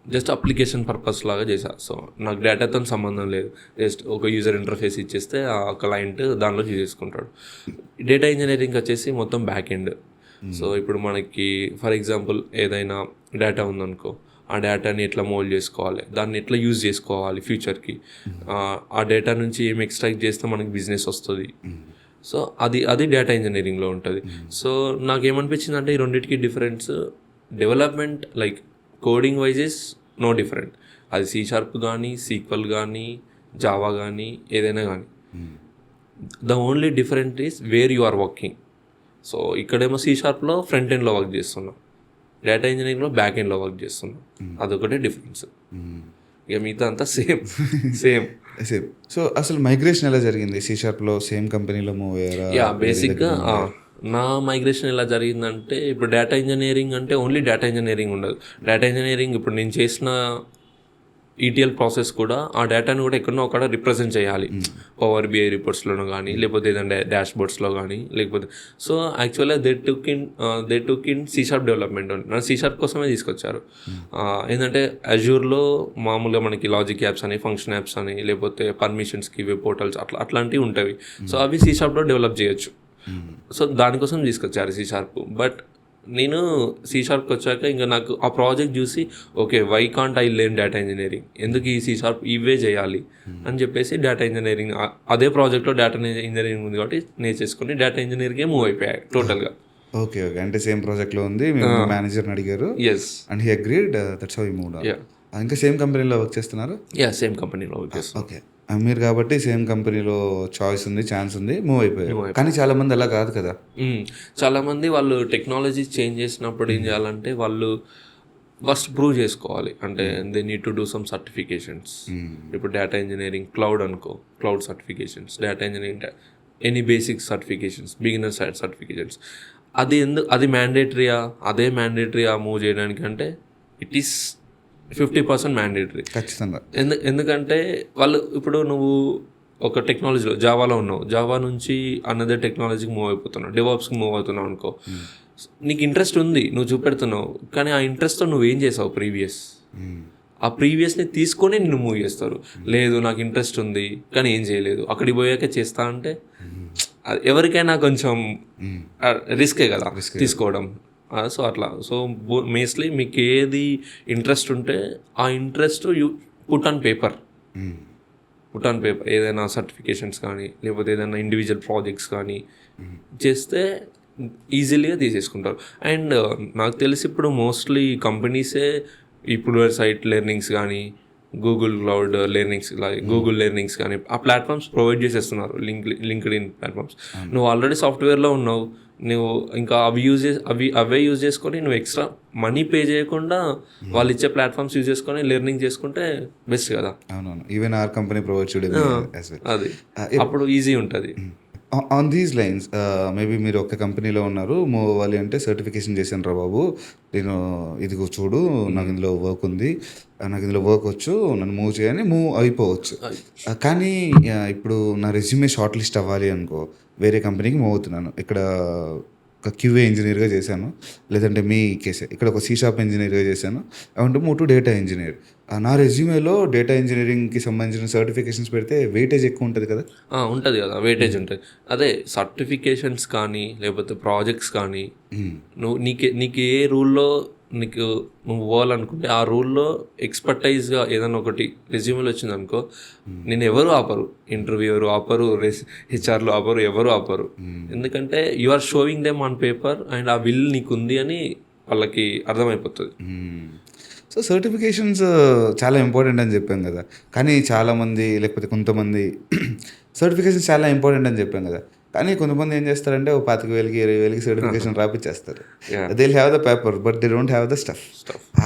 just application purpose లాగా చేశా. సో నాకు డేటాతో సంబంధం లేదు, జస్ట్ ఒక యూజర్ ఇంటర్ఫేస్ ఇచ్చేస్తే ఆ క్లయింట్ దానిలో చేసుకుంటాడు. డేటా ఇంజనీరింగ్ వచ్చేసి మొత్తం బ్యాక్ ఎండ్. సో ఇప్పుడు మనకి ఫర్ ఎగ్జాంపుల్ ఏదైనా డేటా ఉందనుకో, ఆ డేటాని ఎట్లా మోల్డ్ చేసుకోవాలి, దాన్ని ఎట్లా యూజ్ చేసుకోవాలి ఫ్యూచర్కి, ఆ డేటా నుంచి ఏం ఎక్స్ట్రాక్ట్ చేస్తే మనకి బిజినెస్ వస్తుంది. సో అది డేటా ఇంజనీరింగ్లో ఉంటుంది. సో నాకేమనిపించింది అంటే ఈ రెండింటికి difference, development like coding wise is no different. అది C# కానీ, SQL కానీ, జావా కానీ, ఏదైనా కానీ. The only different is where you are working. So ఇక్కడేమో C#లో ఫ్రంట్ ఎండ్లో వర్క్ చేస్తున్నాం, డేటా ఇంజనీరింగ్లో బ్యాక్ ఎండ్లో వర్క్ చేస్తున్నాం. అదొకటే డిఫరెన్స్. ఇక మిగతా అంతా సేమ్. సో అసలు మైగ్రేషన్ ఎలా జరిగింది? C#లో సేమ్ కంపెనీలో మూవ్ అయ్యారా? యా, బేసిక్గా నా మైగ్రేషన్ ఎలా జరిగిందంటే, ఇప్పుడు డేటా ఇంజనీరింగ్ అంటే ఓన్లీ డేటా ఇంజనీరింగ్ ఉండదు. డేటా ఇంజనీరింగ్ ఇప్పుడు నేను చేసిన ETL ప్రాసెస్ కూడా ఆ డేటాను కూడా ఎక్కడో అక్కడ రిప్రజెంట్ చేయాలి, పవర్ BI రిపోర్ట్స్లోనూ కానీ, లేకపోతే ఏదైనా డాష్బోర్డ్స్లో కానీ, లేకపోతే. సో యాక్చువల్గా they took in C# development. నా C# కోసమే తీసుకొచ్చారు. ఏంటంటే అజూర్లో మామూలుగా మనకి లాజిక్ యాప్స్ అని, ఫంక్షన్ యాప్స్ అని, లేకపోతే పర్మిషన్స్కి వెబ్ పోర్టల్స్ అట్లాంటివి ఉంటాయి. సో అవి C#లో డెవలప్ చేయొచ్చు. సో దానికోసం తీసుకొచ్చారు C#. బట్ నేను C#కి వచ్చాక ఇంకా నాకు ఆ ప్రాజెక్ట్ చూసి, okay, why can't I learn data engineering, ఎందుకు ఈ C# ఇవే చేయాలి అని చెప్పేసి డేటా ఇంజనీరింగ్, అదే ప్రాజెక్ట్లో డేటా ఇంజనీరింగ్ ఉంది కాబట్టి నేర్చేసుకుని డేటా ఇంజనీరింగే మూవ్ అయిపోయాయి టోటల్గా. ఓకే, అంటే సేమ్ ప్రాజెక్ట్లో ఉంది, మేనేజర్ని అడిగారు, yes, and he agreed, that's how you moved on. ఇంకా సేమ్ కంపెనీలో వర్క్ చేస్తున్నారు? యా, సేమ్ కంపెనీలో వర్క్ చేస్తున్నారు. ఓకే, మీరు కాబట్టి సేమ్ కంపెనీలో చాయిస్ ఉంది, ఛాన్స్ ఉంది, మూవ్ అయిపోయారు. కానీ చాలా మంది అలా కాదు కదా. చాలామంది వాళ్ళు టెక్నాలజీ చేంజ్ చేసినప్పుడు ఏం చేయాలంటే వాళ్ళు ఫస్ట్ ప్రూవ్ చేసుకోవాలి. అంటే they need to do some certifications. ఇప్పుడు డేటా ఇంజనీరింగ్ క్లౌడ్ అనుకో, cloud certifications, data engineering any basic certifications, beginner side certifications. అది మ్యాండేటరీయా? అదే మ్యాండేటరీయా మూవ్ చేయడానికి? అంటే ఇట్ ఈస్ 50% మ్యాండేటరీ. ఖచ్చితంగా. ఎందుకంటే వాళ్ళు ఇప్పుడు నువ్వు ఒక టెక్నాలజీలో జావాలో ఉన్నావు, జావా నుంచి అనదర్ టెక్నాలజీకి మూవ్ అయిపోతున్నావు, డెవాప్స్కి మూవ్ అవుతున్నావు అనుకో, నీకు ఇంట్రెస్ట్ ఉంది, నువ్వు చూపెడుతున్నావు, కానీ ఆ ఇంట్రెస్ట్తో నువ్వేం చేసావు ఆ ప్రీవియస్ని తీసుకొని నిన్ను మూవ్ చేస్తారు. లేదు నాకు ఇంట్రెస్ట్ ఉంది కానీ ఏం చేయలేదు, అక్కడికి పోయాక చేస్తా అంటే ఎవరికైనా కొంచెం రిస్కే కదా తీసుకోవడం. సో అట్లా. సో మోస్ట్లీ మీకు ఏది ఇంట్రెస్ట్ ఉంటే ఆ interest you put on paper, ఏదైనా సర్టిఫికేషన్స్ కానీ లేకపోతే ఏదైనా ఇండివిజువల్ ప్రాజెక్ట్స్ కానీ చేస్తే ఈజీలీగా తీసేసుకుంటారు. అండ్ నాకు తెలిసి ఇప్పుడు మోస్ట్లీ కంపెనీసే ఇప్పుడు సైట్ లెర్నింగ్స్ కానీ Google cloud learnings Google learnings కానీ ఆ ప్లాట్ఫామ్స్ ప్రొవైడ్ చేసేస్తున్నారు. Linked in platforms. నువ్వు ఆల్రెడీ సాఫ్ట్వేర్లో ఉన్నావు, నువ్వు ఇంకా అవే యూజ్ చేసుకొని నువ్వు ఎక్స్ట్రా మనీ పే చేయకుండా వాళ్ళు ఇచ్చే ప్లాట్ఫామ్స్ యూజ్ చేసుకొని లెర్నింగ్ చేసుకుంటే బెస్ట్ కదా. అవునవును. ఈవెన్ ఆర్ కంపెనీ ప్రొవైడ్ అది అప్పుడు ఈజీ ఉంటుంది. ఆన్ దీస్ లైన్స్ మేబీ మీరు ఒక కంపెనీలో ఉన్నారు, మూవ్ అవ్వాలి అంటే సర్టిఫికేషన్ చేశాను రా బాబు, నేను ఇదిగో చూడు నాకు ఇందులో వర్క్ ఉంది, నాకు ఇందులో వర్క్ వచ్చు, నన్ను మూవ్ చేయని మూవ్ అయిపోవచ్చు. కానీ ఇప్పుడు నా రెజ్యూమే షార్ట్ లిస్ట్ అవ్వాలి అనుకో, వేరే కంపెనీకి మూవ్ అవుతున్నాను, ఇక్కడ ఒక క్యూఏ ఇంజనీర్గా చేశాను, లేదంటే మీ కేసే ఇక్కడ ఒక C# ఇంజనీర్గా చేశాను, I want to move to data engineer. నా రెజ్యూమేలో డేటా ఇంజనీరింగ్కి సంబంధించిన సర్టిఫికేషన్స్ పెడితే వెయిటేజ్ ఎక్కువ ఉంటుంది కదా. ఉంటుంది కదా, వెయిటేజ్ ఉంటుంది. అదే సర్టిఫికేషన్స్ కానీ లేకపోతే ప్రాజెక్ట్స్ కానీ నువ్వు నీకు ఏ రూల్లో నువ్వు పోవాలనుకుంటే ఆ రూల్లో ఎక్స్పర్టైజ్గా ఏదైనా ఒకటి రెజ్యూమేలో వచ్చింది అనుకో, నేను ఎవరు ఆపరు, ఇంటర్వ్యూరు ఆపరు, హెచ్ఆర్లు ఆపరు, ఎవరు ఆపరు. ఎందుకంటే you are showing them on paper and ఆ విల్ నీకు ఉంది అని వాళ్ళకి అర్థమైపోతుంది. సో సర్టిఫికేషన్స్ చాలా ఇంపార్టెంట్ అని చెప్పాం కదా, కానీ చాలామంది లేకపోతే కొంతమంది సర్టిఫికేషన్స్ చాలా ఇంపార్టెంట్ అని చెప్పాం కదా, కానీ కొంతమంది ఏం చేస్తారంటే 25,000 20,000 సర్టిఫికేషన్ రాపిచ్చేస్తారు. They will have the paper but they don't have the stuff.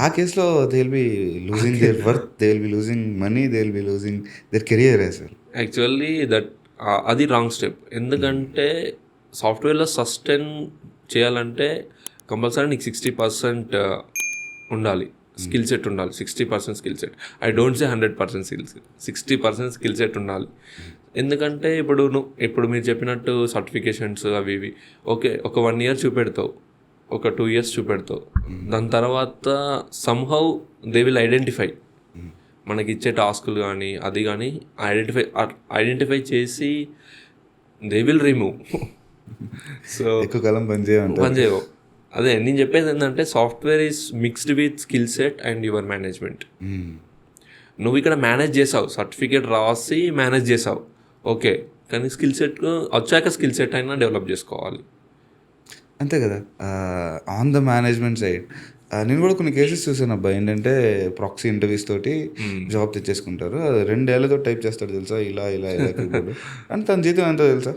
ఆ కేసులో they will be losing their worth, they will be losing money, they will be losing their career as well. Actually అది wrong step. ఎందుకంటే సాఫ్ట్వేర్లో sustain చేయాలంటే compulsory నీకు 60% ఉండాలి, skill set ఉండాలి. 60% skill set, I don't say 100% skills, 60% skill set ఉండాలి. ఎందుకంటే ఇప్పుడు మీరు చెప్పినట్టు సర్టిఫికేషన్స్ అవి ఇవి ఓకే, ఒక 1 year చూపెడతావు, ఒక 2 years చూపెడతావు, దాని తర్వాత సమ్హౌ దే విల్ ఐడెంటిఫై మనకి ఇచ్చే టాస్కులు కానీ అది కానీ ఐడెంటిఫై చేసి దే విల్ రిమూవ్. సో ఎక్కువ కాలం పనిచేయవు. అదే నేను చెప్పేది ఏంటంటే software is mixed with skill set and your management. నువ్వు ఇక్కడ మేనేజ్ చేసావు, సర్టిఫికేట్ రాసి మేనేజ్ చేసావు ఓకే, కానీ స్కిల్ సెట్ వచ్చాక స్కిల్ సెట్ అయినా డెవలప్ చేసుకోవాలి. అంతే కదా. ఆన్ ద మేనేజ్మెంట్ సైడ్ నేను కూడా కొన్ని కేసెస్ చూసాను అబ్బా, ఏంటంటే ప్రాక్సీ ఇంటర్వ్యూస్ తోటి జాబ్ తెచ్చేసుకుంటారు, 2 ఏళ్ళతో టైప్ చేస్తాడు తెలుసా, ఇలా కీబోర్డ్ అంటే తన జీతం ఎంతో తెలుసా,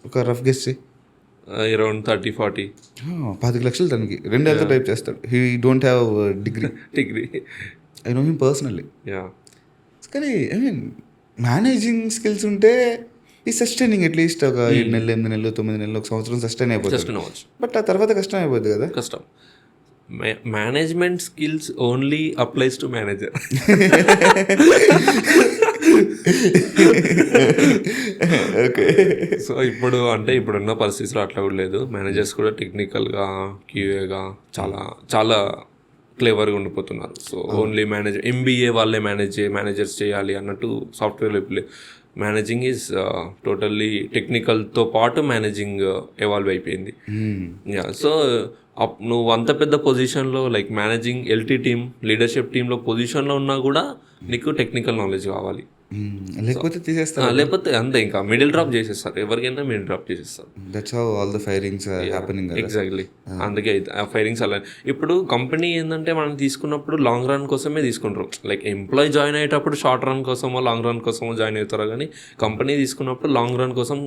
ఒక రఫ్ గెస్ చెయ్యి, అరౌండ్ 30-40 25 లక్షలు తనకి, 2 ఏళ్ళతో టైప్ చేస్తాడు. He don't have degree. I know him personally. కానీ ఐ మీన్ మేనేజింగ్ స్కిల్స్ ఉంటే ఈ సస్టైనింగ్ అట్లీస్ట్ ఒక 7 నెలలు 8 నెలలు 9 నెలలు 1 సంవత్సరం సస్టైన్ అయిపోతుంది. బట్ ఆ తర్వాత కష్టం అయిపోద్ది కదా. కష్టం. Management skills only applies to manager. Okay. So ఇప్పుడున్న పరిస్థితుల్లో అట్లా కూడా లేదు. మేనేజర్స్ కూడా టెక్నికల్గా క్యూఏగా చాలా క్లేవర్గా ఉండిపోతున్నారు. సో ఓన్లీ MBA వాళ్ళే మేనేజర్స్ చేయాలి అన్నట్టు సాఫ్ట్వేర్ వైపు మేనేజింగ్ ఈజ్ టోటల్లీ టెక్నికల్తో పాటు మేనేజింగ్ ఎవాల్వ్ అయిపోయింది. సో నువ్వు అంత పెద్ద పొజిషన్లో like managing LT team, leadership టీంలో పొజిషన్లో ఉన్నా కూడా నీకు టెక్నికల్ నాలెడ్జ్ కావాలి, లేకపోతే తీసేస్తారు, లేకపోతే అంతే ఇంకా మిడిల్ డ్రాప్ చేసేస్తారు, ఎవరికైనా మిడిల్ డ్రాప్ చేసేస్తారు. That's how all the firings are happening. Exactly. అందుకే ఆ ఫైరింగ్స్ అలా. ఇప్పుడు కంపెనీ ఏంటంటే మనం తీసుకున్నప్పుడు లాంగ్ రన్ కోసమే తీసుకుంటారు. లైక్ ఎంప్లాయీ జాయిన్ అయ్యేటప్పుడు షార్ట్ రన్ కోసమో లాంగ్ రన్ కోసమో జాయిన్ అవుతారు, కానీ కంపెనీ తీసుకున్నప్పుడు లాంగ్ రన్ కోసం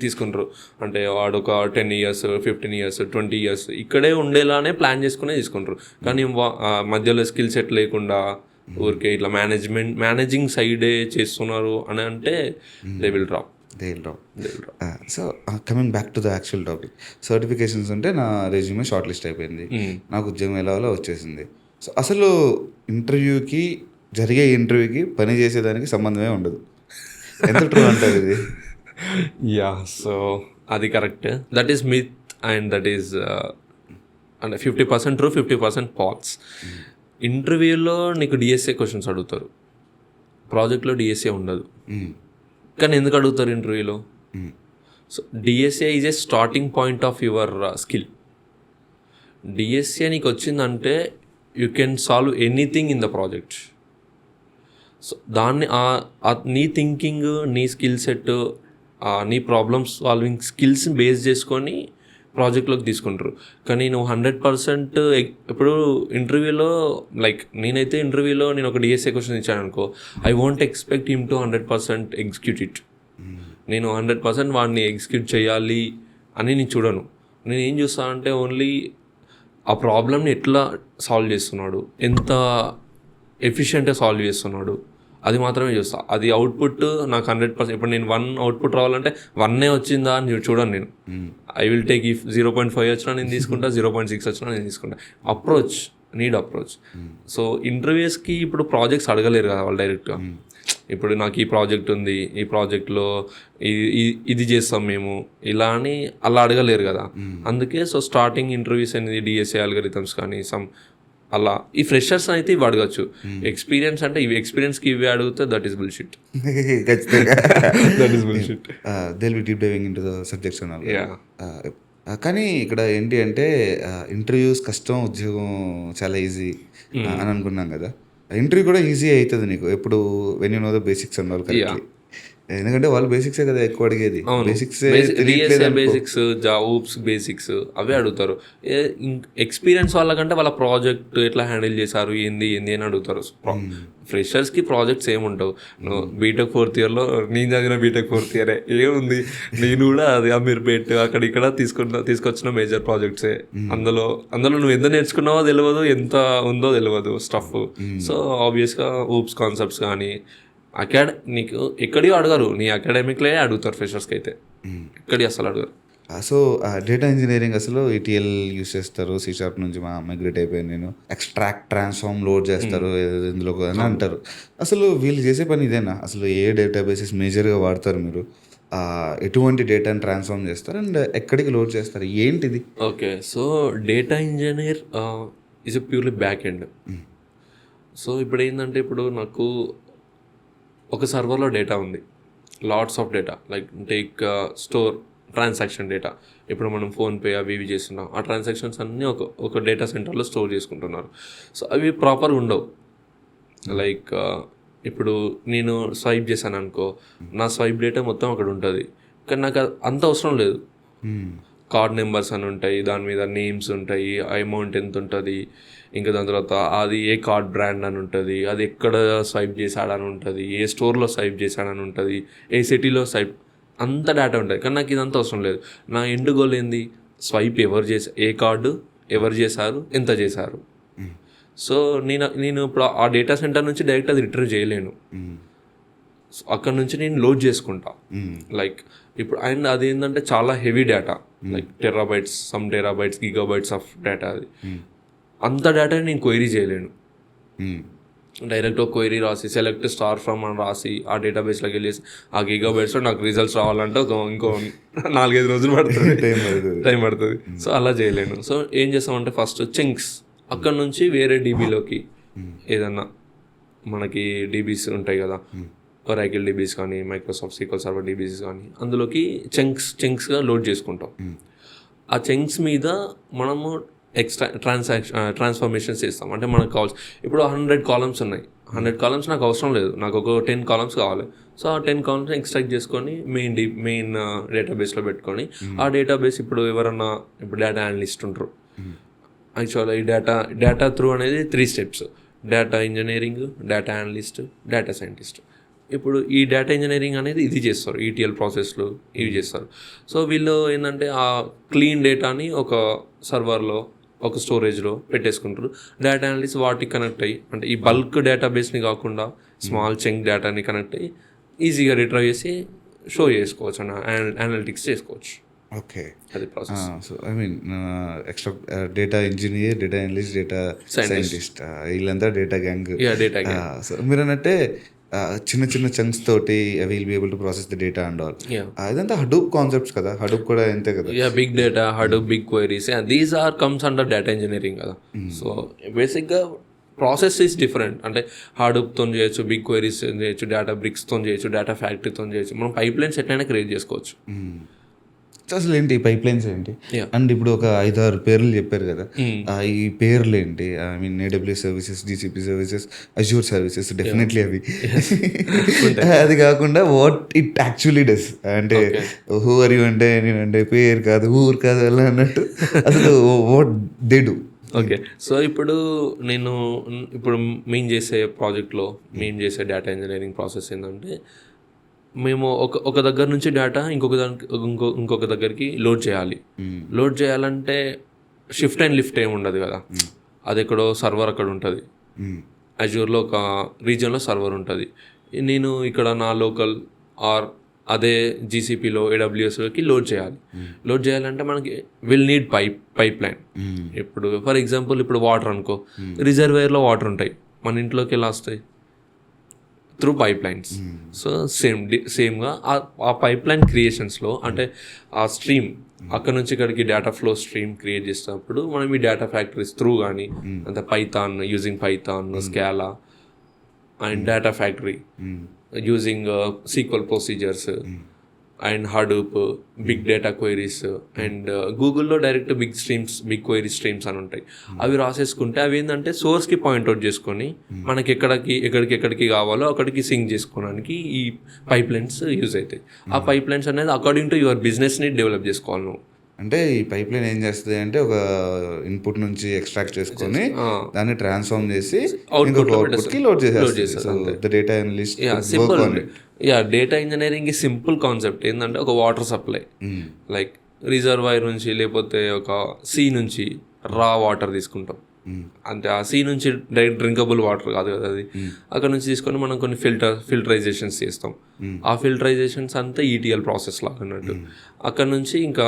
తీసుకుంటారు. అంటే వాడు ఒక 10 years 15 years 20 years ఇక్కడే ఉండేలానే ప్లాన్ చేసుకునే తీసుకుంటారు. కానీ మధ్యలో స్కిల్ సెట్ లేకుండా ఊరికే ఇట్లా మేనేజింగ్ సైడే చేస్తున్నారు అని అంటే they will drop. So coming back to the actual topic, certifications అంటే నా రెజ్యూమే షార్ట్ లిస్ట్ అయిపోయింది, నాకు ఉద్యోగం ఎలా వచ్చేసింది. సో అసలు ఇంటర్వ్యూకి జరిగే ఇంటర్వ్యూకి పని చేసేదానికి సంబంధమే ఉండదు. ఎంత ట్రూ అంటారు ఇది? యా, సో అది correct. That is myth and that is అంటే 50% ట్రూ, 50% ఫాల్స్. ఇంటర్వ్యూలో నీకు డిఎస్ఏ క్వశ్చన్స్ అడుగుతారు, ప్రాజెక్ట్లో డిఎస్ఏ ఉండదు. కానీ ఎందుకు అడుగుతారు ఇంటర్వ్యూలో? So DSA is a starting point of your skill. DSA నీకు వచ్చిందంటే you can solve anything in the project. So దాన్ని నీ థింకింగ్, నీ స్కిల్ సెట్, నీ ప్రాబ్లమ్ సాల్వింగ్ స్కిల్స్ని బేస్ చేసుకొని ప్రాజెక్ట్లోకి తీసుకుంటారు. కానీ నువ్వు 100% ఇప్పుడు ఇంటర్వ్యూలో లైక్ నేనైతే ఇంటర్వ్యూలో నేను ఒక డిఎస్ఏ క్వశ్చన్ ఇచ్చాను అనుకో, I won't expect him to 100% execute it. నేను 100% వాడిని ఎగ్జిక్యూట్ చేయాలి అని నేను చూడను. నేను ఏం చూస్తానంటే ఓన్లీ ఆ ప్రాబ్లమ్ని ఎట్లా సాల్వ్ చేస్తున్నాడు, ఎంత ఎఫిషియెంట్గా సాల్వ్ చేస్తున్నాడు, అది మాత్రమే చూస్తా. అది అవుట్పుట్ నాకు 100%. ఇప్పుడు నేను 1 అవుట్పుట్ రావాలంటే 1 వచ్చిందా అని చూడను నేను. ఐ విల్ టేక్ ఇఫ్ 0.5 వచ్చినా నేను తీసుకుంటా, 0.6 వచ్చినా నేను తీసుకుంటా. Approach, need approach. సో ఇంటర్వ్యూస్కి ఇప్పుడు ప్రాజెక్ట్స్ అడగలేరు కదా వాళ్ళు డైరెక్ట్గా. ఇప్పుడు నాకు ఈ ప్రాజెక్ట్ ఉంది, ఈ ప్రాజెక్ట్లో ఇది చేస్తాం మేము ఇలా అని అలా అడగలేరు కదా. అందుకే సో స్టార్టింగ్ ఇంటర్వ్యూస్ అనేది డిఎస్ఏ అల్గరిథమ్స్ కానీ అలా. ఈ ఫ్రెషర్స్ అయితే ఇవి అడగచ్చు. ఎక్స్పీరియన్స్ అంటే ఇవి ఎక్స్పీరియన్స్కి ఇవి అడిగితే that is bullshit. That is bullshit. They will B deep diving into the subjects and all. కానీ ఇక్కడ ఏంటి అంటే ఇంటర్వ్యూస్ కష్టం, ఉద్యోగం చాలా ఈజీ అని అనుకున్నాం కదా. ఇంటర్వ్యూ కూడా ఈజీ అవుతుంది నీకు ఎప్పుడు when you know the basics and all correctly. ఎందుకంటే వాళ్ళు బేసిక్సే కదా ఎక్కువ అడిగేది. బేసిక్స్ జాబ్స్ బేసిక్స్ అవే అడుగుతారు. ఎక్స్పీరియన్స్ వాళ్ళకంటే వాళ్ళ ప్రాజెక్ట్ ఎట్లా హ్యాండిల్ చేశారు, ఏంది అని అడుగుతారు. ఫ్రెషర్స్కి ప్రాజెక్ట్స్ ఏముంటావు. నువ్వు బీటెక్ 4th ఇయర్లో, నేను చదివిన బీటెక్ 4th ఇయరే ఏముంది, నేను కూడా అది అమీర్పేట్ అక్కడ ఇక్కడ తీసుకొచ్చిన మేజర్ ప్రాజెక్ట్సే. అందులో నువ్వు ఎంత నేర్చుకున్నావో తెలియదు, ఎంత ఉందో తెలియదు స్టఫ్. సో ఆబ్వియస్గా ఊప్స్ కాన్సెప్ట్స్ కానీ నీకు ఎక్కడియో అడగరు, నీ అకాడమిక్లే అడుగుతారు. ఫ్రెషర్స్కి అయితే ఎక్కడి అసలు అడగరు. సో డేటా ఇంజనీరింగ్ అసలు ETL యూస్ చేస్తారు, C# నుంచి మైగ్రేట్ అయిపోయాను నేను, ఎక్స్ట్రాక్ట్ ట్రాన్స్ఫార్మ్ లోడ్ చేస్తారు ఇందులో అని అంటారు. అసలు వీళ్ళు చేసే పని ఇదేనా? అసలు ఏ డేటాబేసెస్ మేజర్గా వాడతారు మీరు? ఎటువంటి డేటాని ట్రాన్స్ఫార్మ్ చేస్తారు అండ్ ఎక్కడికి లోడ్ చేస్తారు, ఏంటిది? Okay, so data engineer is a purely back end. So ఇప్పుడు ఏంటంటే ఇప్పుడు నాకు ఒక సర్వర్లో డేటా ఉంది, lots of data, like take store transaction data. ఇప్పుడు మనం ఫోన్పే అవి ఇవి చేస్తున్నాం, ఆ ట్రాన్సాక్షన్స్ అన్నీ ఒక డేటా సెంటర్లో స్టోర్ చేసుకుంటున్నారు. సో అవి ప్రాపర్గా ఉండవు. లైక్ ఇప్పుడు నేను స్వైప్ చేశాను అనుకో, నా స్వైప్ డేటా మొత్తం అక్కడ ఉంటుంది, కానీ నాకు అంత అవసరం లేదు. కార్డ్ నెంబర్స్ అని ఉంటాయి, దాని మీద నేమ్స్ ఉంటాయి, అమౌంట్ ఎంత ఉంటుంది, ఇంకా దాని తర్వాత అది ఏ కార్డ్ బ్రాండ్ అని ఉంటుంది, అది ఎక్కడ స్వైప్ చేశాడని ఉంటుంది, ఏ స్టోర్లో స్వైప్ చేశాడని ఉంటుంది, ఏ సిటీలో స్వైప్, అంత డేటా ఉంటుంది. కానీ నాకు ఇదంతా అవసరం లేదు. నా ఎండ్ గోల్ ఏంది, స్వైప్ ఏ కార్డు ఎవరు చేశారు, ఎంత చేశారు. సో నేను ఇప్పుడు ఆ డేటా సెంటర్ నుంచి డైరెక్ట్ అది రిట్రీవ్ చేయలేను, అక్కడ నుంచి నేను లోడ్ చేసుకుంటా. లైక్ ఇప్పుడు అండ్ అది ఏంటంటే చాలా heavy data, like terabytes gigabytes of data. అది అంత డేటా నేను క్వైరీ చేయలేను. డైరెక్ట్ ఒక క్వైరీ రాసి సెలెక్ట్ స్టార్ ఫ్రమ్ అని రాసి ఆ డేటాబేస్లోకి వెళ్ళేసి ఆ గిగాబైట్స్లో నాకు రిజల్ట్స్ రావాలంటే ఇంకో 4-5 రోజులు పడుతుంది, టైం పడుతుంది. సో అలా చేయలేను. సో ఏం చేస్తామంటే ఫస్ట్ చంక్స్ అక్కడ నుంచి వేరే డీబీలోకి, ఏదన్నా మనకి డీబీస్ ఉంటాయి కదా, ఒరాకిల్ డీబీస్ కానీ మైక్రోసాఫ్ట్ SQL సర్వర్ డీబీస్ కానీ, అందులోకి చంక్స్గా లోడ్ చేసుకుంటాం. ఆ చంక్స్ మీద మనము ఎక్స్ట్రా ట్రాన్స్ఫర్మేషన్స్ చేస్తాం. అంటే మనకు కావాల్సి ఇప్పుడు 100 కాలమ్స్ ఉన్నాయి, 100 కాలమ్స్ నాకు అవసరం లేదు, నాకు ఒక 10 కాలమ్స్ కావాలి. సో ఆ 10 కాలమ్స్ ఎక్స్ట్రాక్ట్ చేసుకొని మెయిన్ డేటాబేస్లో పెట్టుకొని, ఆ డేటాబేస్ ఇప్పుడు ఎవరన్నా ఇప్పుడు డేటా అనలిస్ట్ ఉంటారు. యాక్చువల్గా ఈ డేటా త్రూ అనేది 3 steps: data engineering, data analyst, data scientist. ఇప్పుడు ఈ డేటా ఇంజనీరింగ్ అనేది ఇది చేస్తారు, ETL ప్రాసెస్లు ఇవి చేస్తారు. సో వీళ్ళు ఏంటంటే ఆ క్లీన్ డేటాని ఒక సర్వర్లో, ఒక స్టోరేజ్లో పెట్టేసుకుంటారు. డేటా అనలిస్ట్ వాటికి కనెక్ట్ అయ్యి, అంటే ఈ బల్క్ డేటాబేస్ని కాకుండా స్మాల్ చంక్ డేటాని కనెక్ట్ అయ్యి ఈజీగా రిట్రైవ్ చేసి షో చేసుకోవచ్చు, అనలిటిక్స్ చేసుకోవచ్చు. ఓకే. అది process. So I mean extra data engineer, data analyst, data scientist, వీళ్ళంతా డేటా గ్యాంగ్. డేటా సో మీరు అన్నట్టే చిన్న చిన్న చంక్స్ తోటి will be able to process the data and all. ఇదంతా హడూప్ కాన్సెప్ట్స్ కదా, హడూప్ కూడా అంతే కదా. Big data, Hadoop, big queries, these are comes under data engineering కదా. సో బేసిక్గా ప్రాసెస్ ఈస్ డిఫరెంట్. అంటే హాడూప్తో చేయొచ్చు, బిగ్ క్వైరీస్ చేయొచ్చు, డేటా బ్రిక్స్తో చేయొచ్చు, డేటా ఫ్యాక్టరీతో చేయొచ్చు. మనం పైప్ లైన్స్ ఎట్లయినా క్రియేట్ చేసుకోవచ్చు. అసలు ఏంటి పైప్ లైన్స్ ఏంటి? అండ్ ఇప్పుడు ఒక 5-6 పేర్లు చెప్పారు కదా, ఈ పేర్లు ఏంటి? I mean AWS services, GCP services, Azure services, definitely అవి. అది కాకుండా వాట్ ఇట్ యాక్చువల్లీ డస్ అంటే హూ ఆర్ యూ అంటే నేనంటే పేరు కాదు, ఊరు కాదు అలా అన్నట్టు అసలు what they do. Okay, so ఇప్పుడు మేము చేసే ప్రాజెక్ట్లో మేము చేసే డేటా ఇంజనీరింగ్ ప్రాసెస్ ఏంటంటే, మేము ఒక దగ్గర నుంచి డేటా ఇంకొక దగ్గరికి లోడ్ చేయాలి. లోడ్ చేయాలంటే షిఫ్ట్ అండ్ లిఫ్ట్ ఏమి ఉండదు కదా. అది ఎక్కడో సర్వర్ అక్కడ ఉంటుంది. అజ్యూర్లో ఒక రీజియన్లో సర్వర్ ఉంటుంది. నేను ఇక్కడ నా లోకల్ ఆర్ అదే GCPలో AWSలోకి లోడ్ చేయాలి. లోడ్ చేయాలంటే మనకి విల్ నీడ్ పైప్ లైన్. ఇప్పుడు ఫర్ ఎగ్జాంపుల్ ఇప్పుడు వాటర్ అనుకో, రిజర్వేయర్లో వాటర్ ఉంటాయి, మన ఇంట్లోకి ఎలా వస్తాయి? Through pipe lines. సో సేమ్గా ఆ పైప్ లైన్ క్రియేషన్స్లో అంటే ఆ స్ట్రీమ్ అక్కడ నుంచి ఇక్కడికి డేటా ఫ్లో స్ట్రీమ్ క్రియేట్ చేసినప్పుడు మనం ఈ డేటా ఫ్యాక్టరీస్ త్రూ కానీ అంటే Python, using Python, Scala and data factory using SQL procedures and Hadoop, big data queries and గూగుల్లో డైరెక్ట్ బిగ్ క్వైరీ స్ట్రీమ్స్ అని ఉంటాయి. అవి రాసేసుకుంటే అవి ఏంటంటే సోర్స్కి పాయింట్అవుట్ చేసుకొని మనకి ఎక్కడికి కావాలో అక్కడికి సింక్ చేసుకోవడానికి ఈ పైప్ లైన్స్ యూజ్ అవుతాయి. ఆ పైప్ లైన్స్ అనేది అకార్డింగ్ టు యువర్ బిజినెస్ని డెవలప్ చేసుకోవాలి నువ్వు. అంటే ఈ పైప్ లైన్ ఏం చేస్తుంది అంటే ఒక ఇన్పుట్ నుంచి ఎక్స్ట్రాక్ట్ చేసుకొని దాన్ని ట్రాన్స్ఫార్మ్ చేసి ఇంకొక అవుట్పుట్కి లోడ్ చేసేస్తుంది. డేటా అనలిస్ట్ డేటా ఇంజనీరింగ్ ఈ సింపుల్ కాన్సెప్ట్ ఏంటంటే ఒక వాటర్ సప్లై లైక్ రిజర్వాయర్ నుంచి లేకపోతే ఒక సీ నుంచి రా వాటర్ తీసుకుంటాం. అంటే ఆ సీ నుంచి డైరెక్ట్ డ్రింకబుల్ వాటర్ కాదు కదా అది. అక్కడ నుంచి తీసుకొని మనం కొన్ని ఫిల్టరైజేషన్స్ చేస్తాం. ఆ ఫిల్టరైజేషన్స్ అంతా ETL ప్రాసెస్ లాగా అన్నట్టు. అక్కడ నుంచి ఇంకా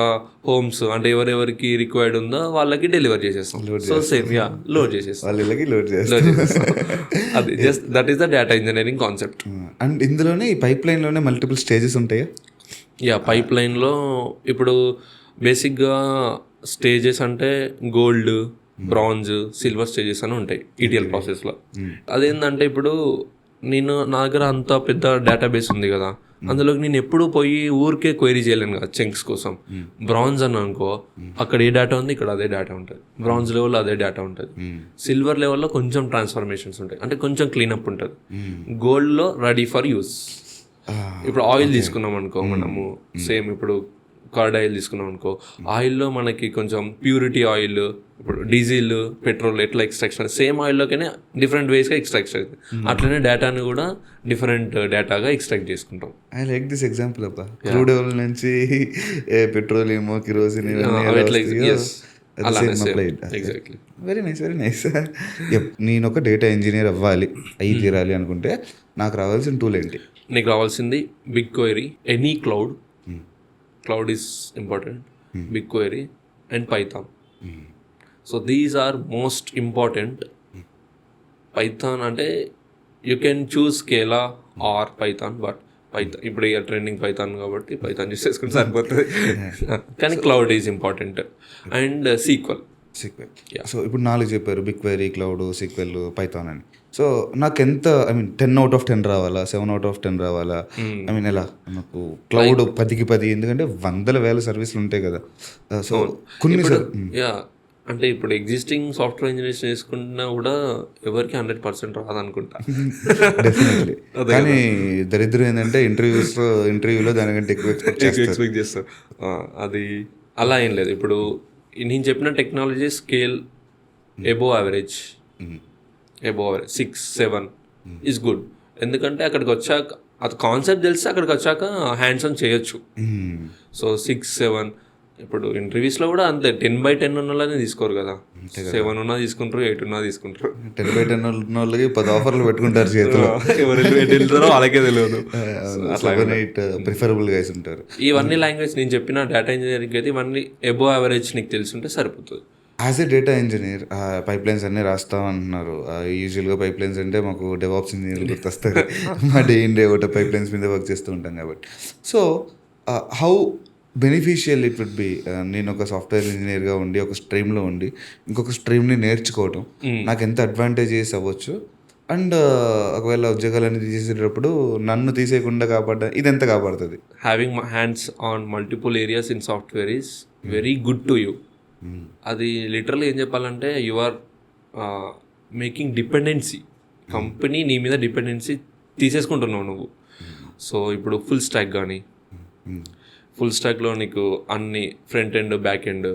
హోమ్స్ అంటే ఎవరెవరికి రిక్వైర్డ్ ఉందో వాళ్ళకి డెలివర్ చేసేస్తాం. సో సేమ్ లోడ్ చేసేస్తాం. అది just that is the data engineering concept. And ఇందులోనే ఈ పైప్ లైన్లోనే మల్టిపుల్ స్టేజెస్ ఉంటాయా? పైప్ లైన్లో ఇప్పుడు బేసిక్గా స్టేజెస్ అంటే గోల్డ్, బ్రాంజ్, సిల్వర్ స్టేజెస్ అని ఉంటాయి ETL ప్రాసెస్లో. అదేంటంటే ఇప్పుడు నా దగ్గర అంత పెద్ద డేటాబేస్ ఉంది కదా, అందులోకి నేను ఎప్పుడు పోయి ఊరికే క్వైరీ చేయలేను కదా చంక్స్ కోసం. బ్రాంజ్ అని అనుకో, అక్కడ ఏ డేటా ఉంది ఇక్కడ అదే డేటా ఉంటుంది, బ్రాంజ్ లెవెల్లో అదే డేటా ఉంటుంది. సిల్వర్ లెవెల్లో కొంచెం ట్రాన్స్ఫర్మేషన్స్ ఉంటాయి, అంటే కొంచెం క్లీనప్ ఉంటుంది. గోల్డ్లో రెడీ ఫర్ యూస్. ఇప్పుడు ఆయిల్ తీసుకున్నాం అనుకో, మనము సేమ్ ఇప్పుడు కర్డ్ ఆయిల్ తీసుకున్నాం అనుకో, ఆయిల్లో మనకి కొంచెం ప్యూరిటీ ఆయిల్, ఇప్పుడు డీజిల్, పెట్రోల్ ఎట్లా ఎక్స్ట్రాక్షన్ సేమ్ ఆయిల్లోకైనా డిఫరెంట్ వేస్గా ఎక్స్ట్రాక్ట్ అవుతుంది. అట్లనే డేటాను కూడా డిఫరెంట్ డేటాగా ఎక్స్ట్రాక్ట్ చేసుకుంటాం. ఐ లైక్ దిస్ ఎగ్జాంపుల్ అబ్బా. క్రూడ్ ఆయిల్ నుంచి పెట్రోలియం, కిరోసిన్ వెరీ నైస్. నేను ఒక డేటా ఇంజనీర్ అయ్యి తీరాలి అనుకుంటే నాకు రావాల్సిన టూల్ ఏంటి? నీకు రావాల్సింది BigQuery, any cloud is important, BigQuery and Python. So these are most important. Python అంటే you can choose Scala or Python, but ఇప్పుడు ఇక ట్రెండింగ్ పైథాన్ కాబట్టి పైథాన్ యూస్ చేసుకుంటే సరిపోతుంది. కానీ cloud is important and SQL. So ఇప్పుడు 4 చెప్పారు, BigQuery, cloud, SQL, Python అని. సో నాకు ఎంత 10 out of 10 రావాలా, 7 out of 10 రావాలా? ఎలా నాకు క్లౌడ్ 10కి 10, ఎందుకంటే 100,000 సర్వీసులు ఉంటాయి కదా. సో కొన్ని అంటే ఇప్పుడు ఎగ్జిస్టింగ్ సాఫ్ట్వేర్ ఇంజనీర్స్ చేసుకున్నా కూడా ఎవరికి 100% రాదనుకుంటా. డెఫినెట్లీ. కానీ దరిద్రం ఏంటంటే ఇంటర్వ్యూలో దానికంటే ఎక్కువ ఎక్స్పెక్ట్ చేస్తారు. అది అలా ఏం లేదు. ఇప్పుడు నేను చెప్పిన technology scale above average 6-7 is good. ఎందుకంటే అక్కడికి వచ్చాక అది కాన్సెప్ట్ తెలిసి అక్కడికి వచ్చాక హ్యాండ్స్ ఆన్ చేయొచ్చు. సో 6-7 ఇప్పుడు ఇంటర్వ్యూస్లో కూడా అంతే 10/10 ఉన్న వాళ్ళని తీసుకోరు కదా. 7 ఉన్నా తీసుకుంటారు, 8 ఉన్నా తీసుకుంటారు. 10/10 ఉన్న వాళ్ళకి 10 ఆఫర్లు పెట్టుకుంటారు చేతిలో. ఎవరు ఎటు వెళ్తారో వాళ్ళకే తెలియదు. 7-8 ప్రిఫరబుల్ గైస్ ఉంటారు. ఇవన్నీ లాంగ్వేజ్ నేను చెప్పిన డేటా ఇంజనీరింగ్ అయితే ఇవన్నీ అబోవ్ యావరేజ్ నీకు తెలుసుంటే సరిపోతుంది. As a data engineer pipe lines అన్నీ రాస్తాం అంటున్నారు. యూజువల్గా పైప్ లైన్స్ అంటే మాకు డెవాప్స్ ఇంజనీర్లు గుర్తొస్తారు. మా డే ఇన్ డే ఒకటి పైప్ లైన్స్ మీద వర్క్ చేస్తూ ఉంటాం కాబట్టి. So how beneficial it would be నేను ఒక సాఫ్ట్వేర్ ఇంజనీర్గా ఉండి ఒక స్ట్రీమ్లో ఉండి ఇంకొక స్ట్రీమ్ని నేర్చుకోవటం నాకు ఎంత అడ్వాంటేజెస్ అవ్వచ్చు, అండ్ ఒకవేళ ఉద్యోగాలన్నీ తీసేసేటప్పుడు నన్ను తీసేయకుండా కాపాడ ఇది ఎంత కాపాడుతుంది. Having hands on multiple areas in software is very good to you. అది లిటరల్లీ ఏం చెప్పాలంటే you are making dependency, company నీ మీద డిపెండెన్సీ తీసేసుకుంటున్నావు నువ్వు. సో ఇప్పుడు ఫుల్ స్టాక్ కానీ, ఫుల్ స్టాక్లో నీకు అన్ని ఫ్రంట్ ఎండ్ బ్యాక్ ఎండ్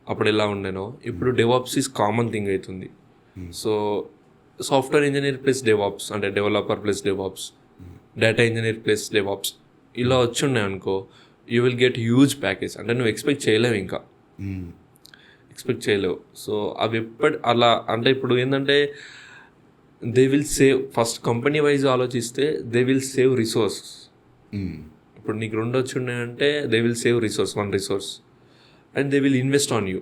అప్పుడు ఎలా ఉండేనో ఇప్పుడు డెవాప్స్ ఈజ్ కామన్ థింగ్ అవుతుంది. So software engineer plus DevOps అంటే developer plus DevOps, data engineer plus DevOps ఇలా వచ్చి ఉన్నాయి అనుకో, you will get huge package. అంటే నువ్వు ఎక్స్పెక్ట్ చేయలేవు, ఇంకా ఎక్స్పెక్ట్ చేయలేవు. సో అవి అలా అంటే ఇప్పుడు ఏంటంటే they will save, first company wise ఆలోచిస్తే దే విల్ సేవ్ రిసోర్స్. ఇప్పుడు నీకు 2 వచ్చి ఉన్నాయంటే they will save resource, 1 resource, and they will invest on you,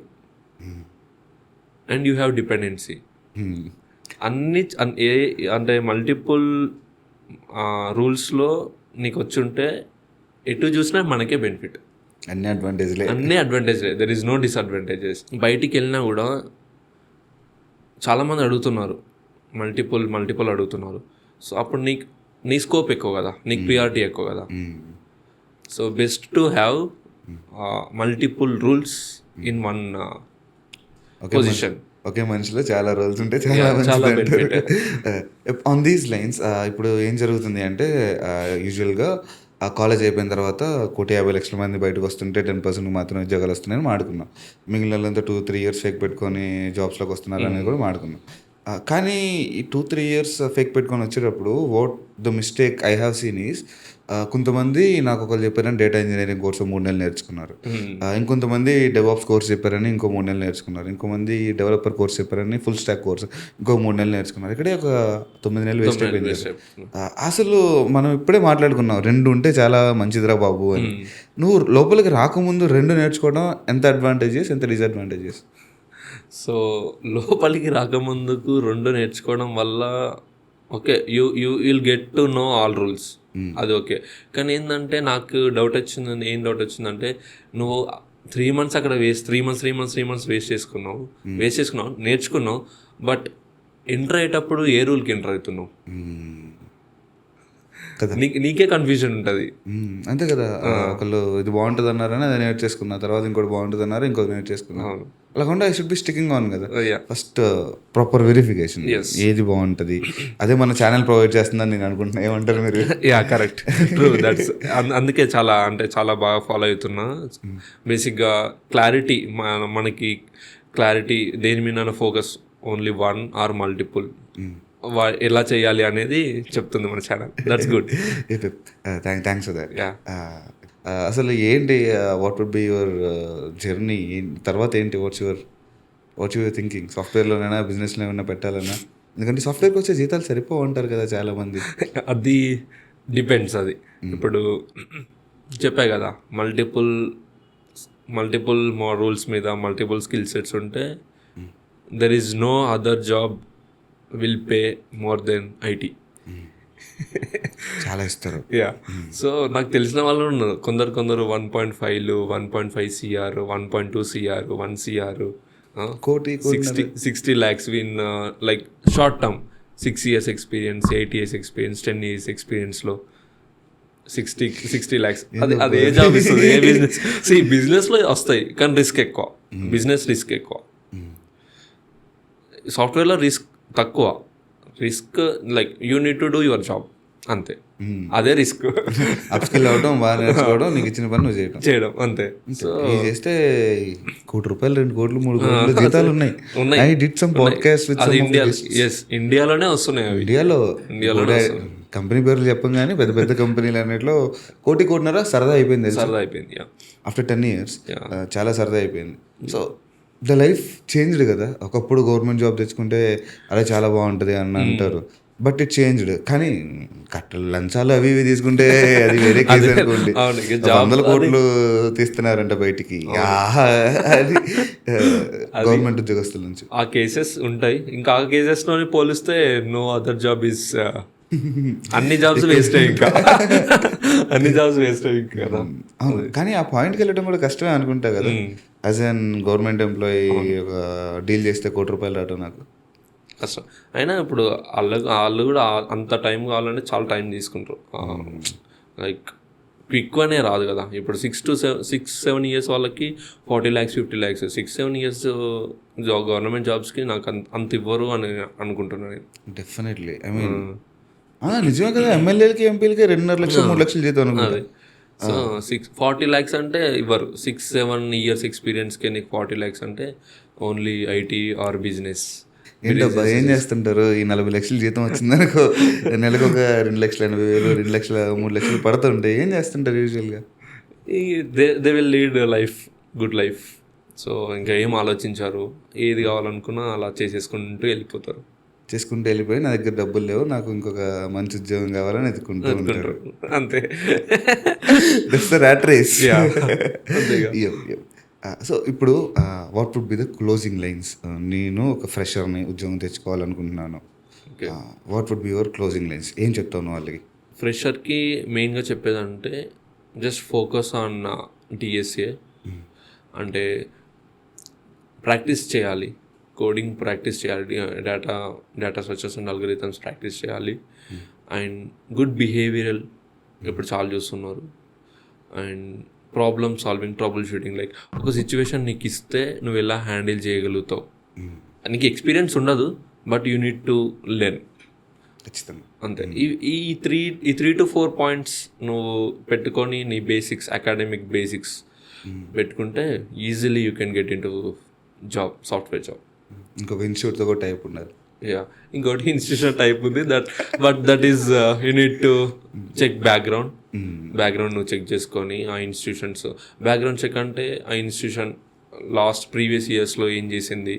and you have dependency. అన్ని అంటే మల్టిపుల్ రూల్స్లో నీకు వచ్చి ఉంటే ఎటు చూసినా మనకే బెనిఫిట్. అన్ని అడ్వాంటేజ్లే, దెర్ ఈజ్ నో డిసడ్వాంటేజెస్. బయటికి వెళ్ళినా కూడా చాలామంది అడుగుతున్నారు, మల్టిపుల్ అడుగుతున్నారు. సో అప్పుడు నీ స్కోప్ ఎక్కువ కదా, నీకు ప్రియారిటీ ఎక్కువ కదా. So best to have multiple rules in one position. ఒకే మనిషిలో చాలా రోల్స్ ఉంటే చాలా బెనిఫిట్. ఆన్ దీస్ లైన్స్ ఇప్పుడు ఏం జరుగుతుంది అంటే యూజువల్గా కాలేజ్ అయిపోయిన తర్వాత 150,00,000 మంది బయటకు వస్తుంటే 10% మాత్రమే ఉద్యోగాలు వస్తున్నాయని మాడుకున్నాం. మిగిలిన వాళ్ళంతా 2-3 years ఫేక్ పెట్టుకొని జాబ్స్లోకి వస్తున్నారు అనేది కూడా మాడుకున్నాం. కానీ ఈ 2-3 years ఫేక్ పెట్టుకొని వచ్చేటప్పుడు what the mistake I have seen is, కొంతమంది నాకు ఒకరు చెప్పారని డేటా ఇంజనీరింగ్ కోర్సు 3 నెలలు నేర్చుకున్నారు, ఇంకొంతమంది డెవాప్స్ కోర్స్ చెప్పారని ఇంకో 3 నెలలు నేర్చుకున్నారు, ఇంకోమంది డెవలపర్ కోర్స్ చెప్పారని ఫుల్ స్టాక్ కోర్స్ ఇంకో 3 నెలలు నేర్చుకున్నారు. ఇక్కడే ఒక 9 నెలలు వేస్ట్ అయిపోయింది. అసలు మనం ఇప్పుడే మాట్లాడుకున్నాం 2 ఉంటే చాలా మంచిదిరా బాబు అని. నువ్వు లోపలికి రాకముందు 2 నేర్చుకోవడం ఎంత అడ్వాంటేజెస్, ఎంత డిసడ్వాంటేజెస్? సో లోపలికి రాకముందుకు 2 నేర్చుకోవడం వల్ల okay, you will get to know all rules, అది ఓకే. కానీ ఏంటంటే నాకు ఏం డౌట్ వచ్చిందంటే నువ్వు 3 months అక్కడ త్రీ మంత్స్ వేస్ట్ చేసుకున్నావు, నేర్చుకున్నావు, బట్ ఎంటర్ అయ్యేటప్పుడు ఏ రూల్కి ఎంటర్ అవుతున్నావు నీకే కన్ఫ్యూజన్ ఉంటుంది. అంతే కదా, ఒకళ్ళు ఇది బాగుంటుంది అన్నారని అది నేర్చేసుకున్నా, తర్వాత ఇంకోటి బాగుంటుంది అన్నారు ఇంకోటి నేర్చేసుకున్నాను. అలాకుండా I should be sticking on కదా. ఫస్ట్ ప్రాపర్ వెరిఫికేషన్, ఏది బాగుంటుంది అదే మన ఛానల్ ప్రొవైడ్ చేస్తుందని నేను అనుకుంటున్నా. ఏమంటారు మీరు? యా కరెక్ట్, ట్రూ, దట్స్ అందుకే చాలా బాగా ఫాలో అవుతున్నా. బేసిక్గా క్లారిటీ, మనకి క్లారిటీ దేని మీద ఫోకస్, ఓన్లీ 1 or multiple ఎలా చేయాలి అనేది చెప్తుంది మన channel. That's good. Thanks for that. అసలు ఏంటి, what would be your journey తర్వాత ఏంటి, వాట్స్ యువర్ థింకింగ్? సాఫ్ట్వేర్లోనైనా బిజినెస్లో ఏమైనా పెట్టాలన్నా? ఎందుకంటే సాఫ్ట్వేర్కి వచ్చే జీతాలు సరిపోవు అంటారు కదా చాలామంది. అది డిపెండ్స్. అది ఇప్పుడు చెప్పా కదా, మల్టిపుల్ రూల్స్ మీద మల్టిపుల్ స్కిల్ సెట్స్ ఉంటే there is no other job will pay more than IT. చాలా ఇస్తారు. యా, సో నాకు తెలిసిన వాళ్ళు ఉన్నారు కొందరు 1.5, 1.5 CR, 1.2 CR, 1 CR, 60 lakhs win like short term, 6 years experience, 8 years experience, 10 years ఎక్స్పీరియన్స్లో 60 lakhs. అది ఏ జాబ్ ఇస్తుంది, ఏ బిజినెస్? బిజినెస్లో వస్తాయి కానీ రిస్క్ ఎక్కువ, బిజినెస్ రిస్క్ ఎక్కువ. సాఫ్ట్వేర్లో రిస్క్ తక్కువ. Risk like you need to do your job, అంతే. అదే రిస్క్. అప్స్కిల్ అవడం, బాగా నేర్చుకోవడం, నీకు ఇచ్చిన పని నువ్వు చేయడం అంతే. సో చేస్తే ₹1 2 కోట్లు 3 కోట్లు జీతాలు ఉన్నాయి. I did some podcast with some ఇండియాలోనే వస్తున్నాయి. ఇండియాలో కంపెనీ పేర్లు చెప్పం కానీ పెద్ద పెద్ద కంపెనీలు అన్నిట్లో 1.5 కోటి సరదా అయిపోయింది. ఆఫ్టర్ 10 years చాలా సరదా అయిపోయింది. సో ద లైఫ్ చేంజ్డ్ కదా. ఒకప్పుడు గవర్నమెంట్ జాబ్ తెచ్చుకుంటే అలా చాలా బాగుంటుంది అని అంటారు, బట్ ఇట్ చేంజ్డ్. కానీ కట్టలు లంచాలు అవి ఇవి తీసుకుంటే అది వేరే కేసు అనుకోండి. అవును, ఇక 100 కోట్లు తీస్తున్నారంట బయటికి, అది గవర్నమెంట్ ఉద్యోగస్తుల నుంచి. ఆ కేసెస్ ఉంటాయి. ఇంకా ఆ కేసెస్లోని పోలిస్తే నో అదర్ జాబ్ ఇస్ అన్ని జాబ్స్ వేస్ట్ ఇంకా అన్ని జాబ్స్ వేస్ట్ ఇంకా కదా. అవును, కానీ ఆ పాయింట్కి వెళ్ళడం కూడా కష్టమే అనుకుంటా కదా. యాజ్ అన్ గవర్నమెంట్ ఎంప్లాయీ ఒక డీల్ చేస్తే ₹1,00,00,000 రావడం నాకు కష్టం. అయినా ఇప్పుడు వాళ్ళు కూడా అంత టైం కావాలంటే చాలా టైం తీసుకుంటారు. లైక్ క్విక్గానే రాదు కదా. ఇప్పుడు 6-7 ఇయర్స్ వాళ్ళకి 40 lakhs 50 lakhs, 6-7 years గవర్నమెంట్ జాబ్స్కి నాకు అంత ఇవ్వరు అని అనుకుంటున్నాను నేను. డెఫినెట్లీ. ఐ మీన్ నిజమే కదా, ఎమ్మెల్యేలకి ఎంపీలకి 2.5 లక్షలు 3 లక్షలు జీతం అనుకుంటా. సో 40 lakhs అంటే ఇవ్వరు. 6-7 years ఎక్స్పీరియన్స్కి నీకు 40 lakhs అంటే ఓన్లీ ఐటీ ఆర్ బిజినెస్. ఏంటబ్బా ఏం చేస్తుంటారు? ఈ 40 లక్షలు జీతం వచ్చిందనుకో, నెలకు ఒక 2,80,000, 2 లక్షల 3 లక్షలు పడుతుంటాయి. ఏం చేస్తుంటారు యూజువల్గా? They will lead life, good life. So ఇంకా ఏం ఆలోచించారు, ఏది కావాలనుకున్నా అలా చేసేసుకుంటూ వెళ్ళిపోతారు. చేసుకుంటూ వెళ్ళిపోయి నా దగ్గర డబ్బులు లేవు, నాకు ఇంకొక మంచి ఉద్యోగం కావాలని ఎత్తుకుంటూ ఉంటారు. అంతే. That's the rat race. So ఇప్పుడు what would be the closing lines? నేను ఒక ఫ్రెషర్ని ఉద్యోగం తెచ్చుకోవాలనుకుంటున్నాను. What would be your closing lines? ఏం చెప్తాను వాళ్ళకి? ఫ్రెషర్కి మెయిన్గా చెప్పేదంటే జస్ట్ ఫోకస్ ఆన్ డిఎస్ఏ. అంటే ప్రాక్టీస్ చేయాలి, కోడింగ్ ప్రాక్టీస్ చేయాలి, data structures and algorithms practice చేయాలి. అండ్ గుడ్ బిహేవియరల్ ఇప్పుడు చాలా చూస్తున్నారు. And problem solving, trouble shooting. Like ఒక సిచ్యువేషన్ నీకు ఇస్తే నువ్వు ఎలా హ్యాండిల్ చేయగలుగుతావు. నీకు ఎక్స్పీరియన్స్ ఉండదు, but you need to learn. ఖచ్చితంగా అంతే. ఈ 3 to 4 points నువ్వు పెట్టుకొని నీ బేసిక్స్, అకాడమిక్ బేసిక్స్ పెట్టుకుంటే easily you can get into job, software job. ఇంకొక ఇన్స్టిట్యూట్తో కూడా టైప్ ఉన్నారు. ఇంకోటి ఇన్స్టిట్యూషన్ టైప్ ఉంది, that is you need to check background నువ్వు చెక్ చేసుకొని ఆ ఇన్స్టిట్యూషన్స్ బ్యాక్గ్రౌండ్ చెక్ అంటే ఆ ఇన్స్టిట్యూషన్ ప్రీవియస్ ఇయర్స్లో ఏం చేసింది,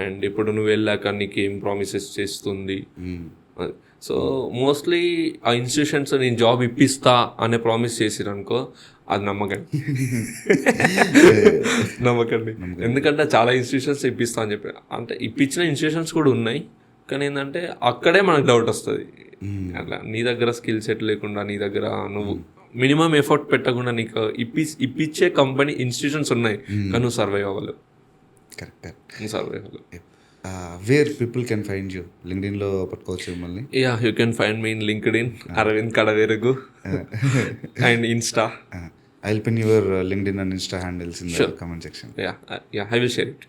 అండ్ ఇప్పుడు నువ్వు వెళ్ళాక నీకు ఏం ప్రామిసెస్ చేస్తుంది. సో మోస్ట్లీ ఆ ఇన్స్టిట్యూషన్స్ నేను జాబ్ ఇప్పిస్తా అనే ప్రామిస్ చేసిరనుకో, అది నమ్మకండి. ఎందుకంటే చాలా ఇన్స్టిట్యూషన్స్ ఇప్పిస్తా అని చెప్పి, అంటే ఇప్పించిన ఇన్స్టిట్యూషన్స్ కూడా ఉన్నాయి, కానీ ఏంటంటే అక్కడే మనకు డౌట్ వస్తుంది. అట్లా నీ దగ్గర స్కిల్ సెట్ లేకుండా, నీ దగ్గర నువ్వు మినిమం ఎఫర్ట్ పెట్టకుండా నీకు ఇప్పించే కంపెనీ ఇన్స్టిట్యూషన్స్ ఉన్నాయి, కానీ నువ్వు సర్వైవ్ అవ్వలేవు. కరెక్ట్. సర్వైవ్ అవ్వలేవు. Where people can find you? లింక్డ్ఇన్లో పట్టుకోవచ్చు మిమ్మల్ని? You can find me in LinkedIn, Arvind Kadaverugu, and Insta. I'll pin your LinkedIn and Insta handles in the comment section. I will share it.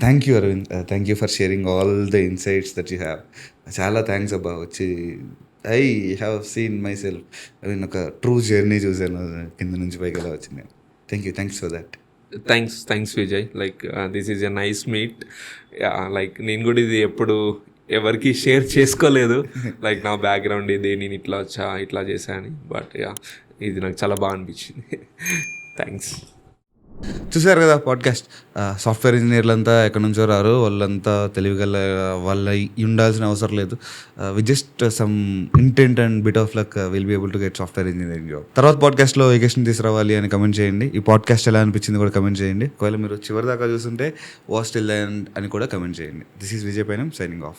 Thank you, Arvind. Thank you for sharing all the insights that you have. Chala thanks abba vachi I have seen myself in a true journey chusanu kinda nunchi paiki ela vachindi. Thanks for that. Thanks Vijay. Like this is a nice meet. Like నేను కూడా ఇది ఎప్పుడు ఎవరికి share చేసుకోలేదు. Like నా background ఇది, నేను ఇట్లా చేశా అని. బట్ ఇది నాకు చాలా బాగా అనిపించింది. థ్యాంక్స్. చూసారు కదా పాడ్కాస్ట్. సాఫ్ట్వేర్ ఇంజనీర్లు అంతా ఎక్కడి నుంచో రారు, వాళ్ళంతా తెలివిగల వాళ్ళ ఉండాల్సిన అవసరం లేదు. With just some intent and bit of luck will be able to get software engineering job. తర్వాత పాడ్కాస్ట్లో ఏ క్వశ్చన్ తీసుకురావాలి అని కమెంట్ చేయండి. ఈ పాడ్కాస్ట్ ఎలా అనిపించింది కూడా కమెంట్ చేయండి. ఒకవేళ మీరు చివరి దాకా చూస్తుంటే వాస్ టిల్ ద ఎండ్ అని కూడా కమెంట్ చేయండి. This is Vijay Painam signing of.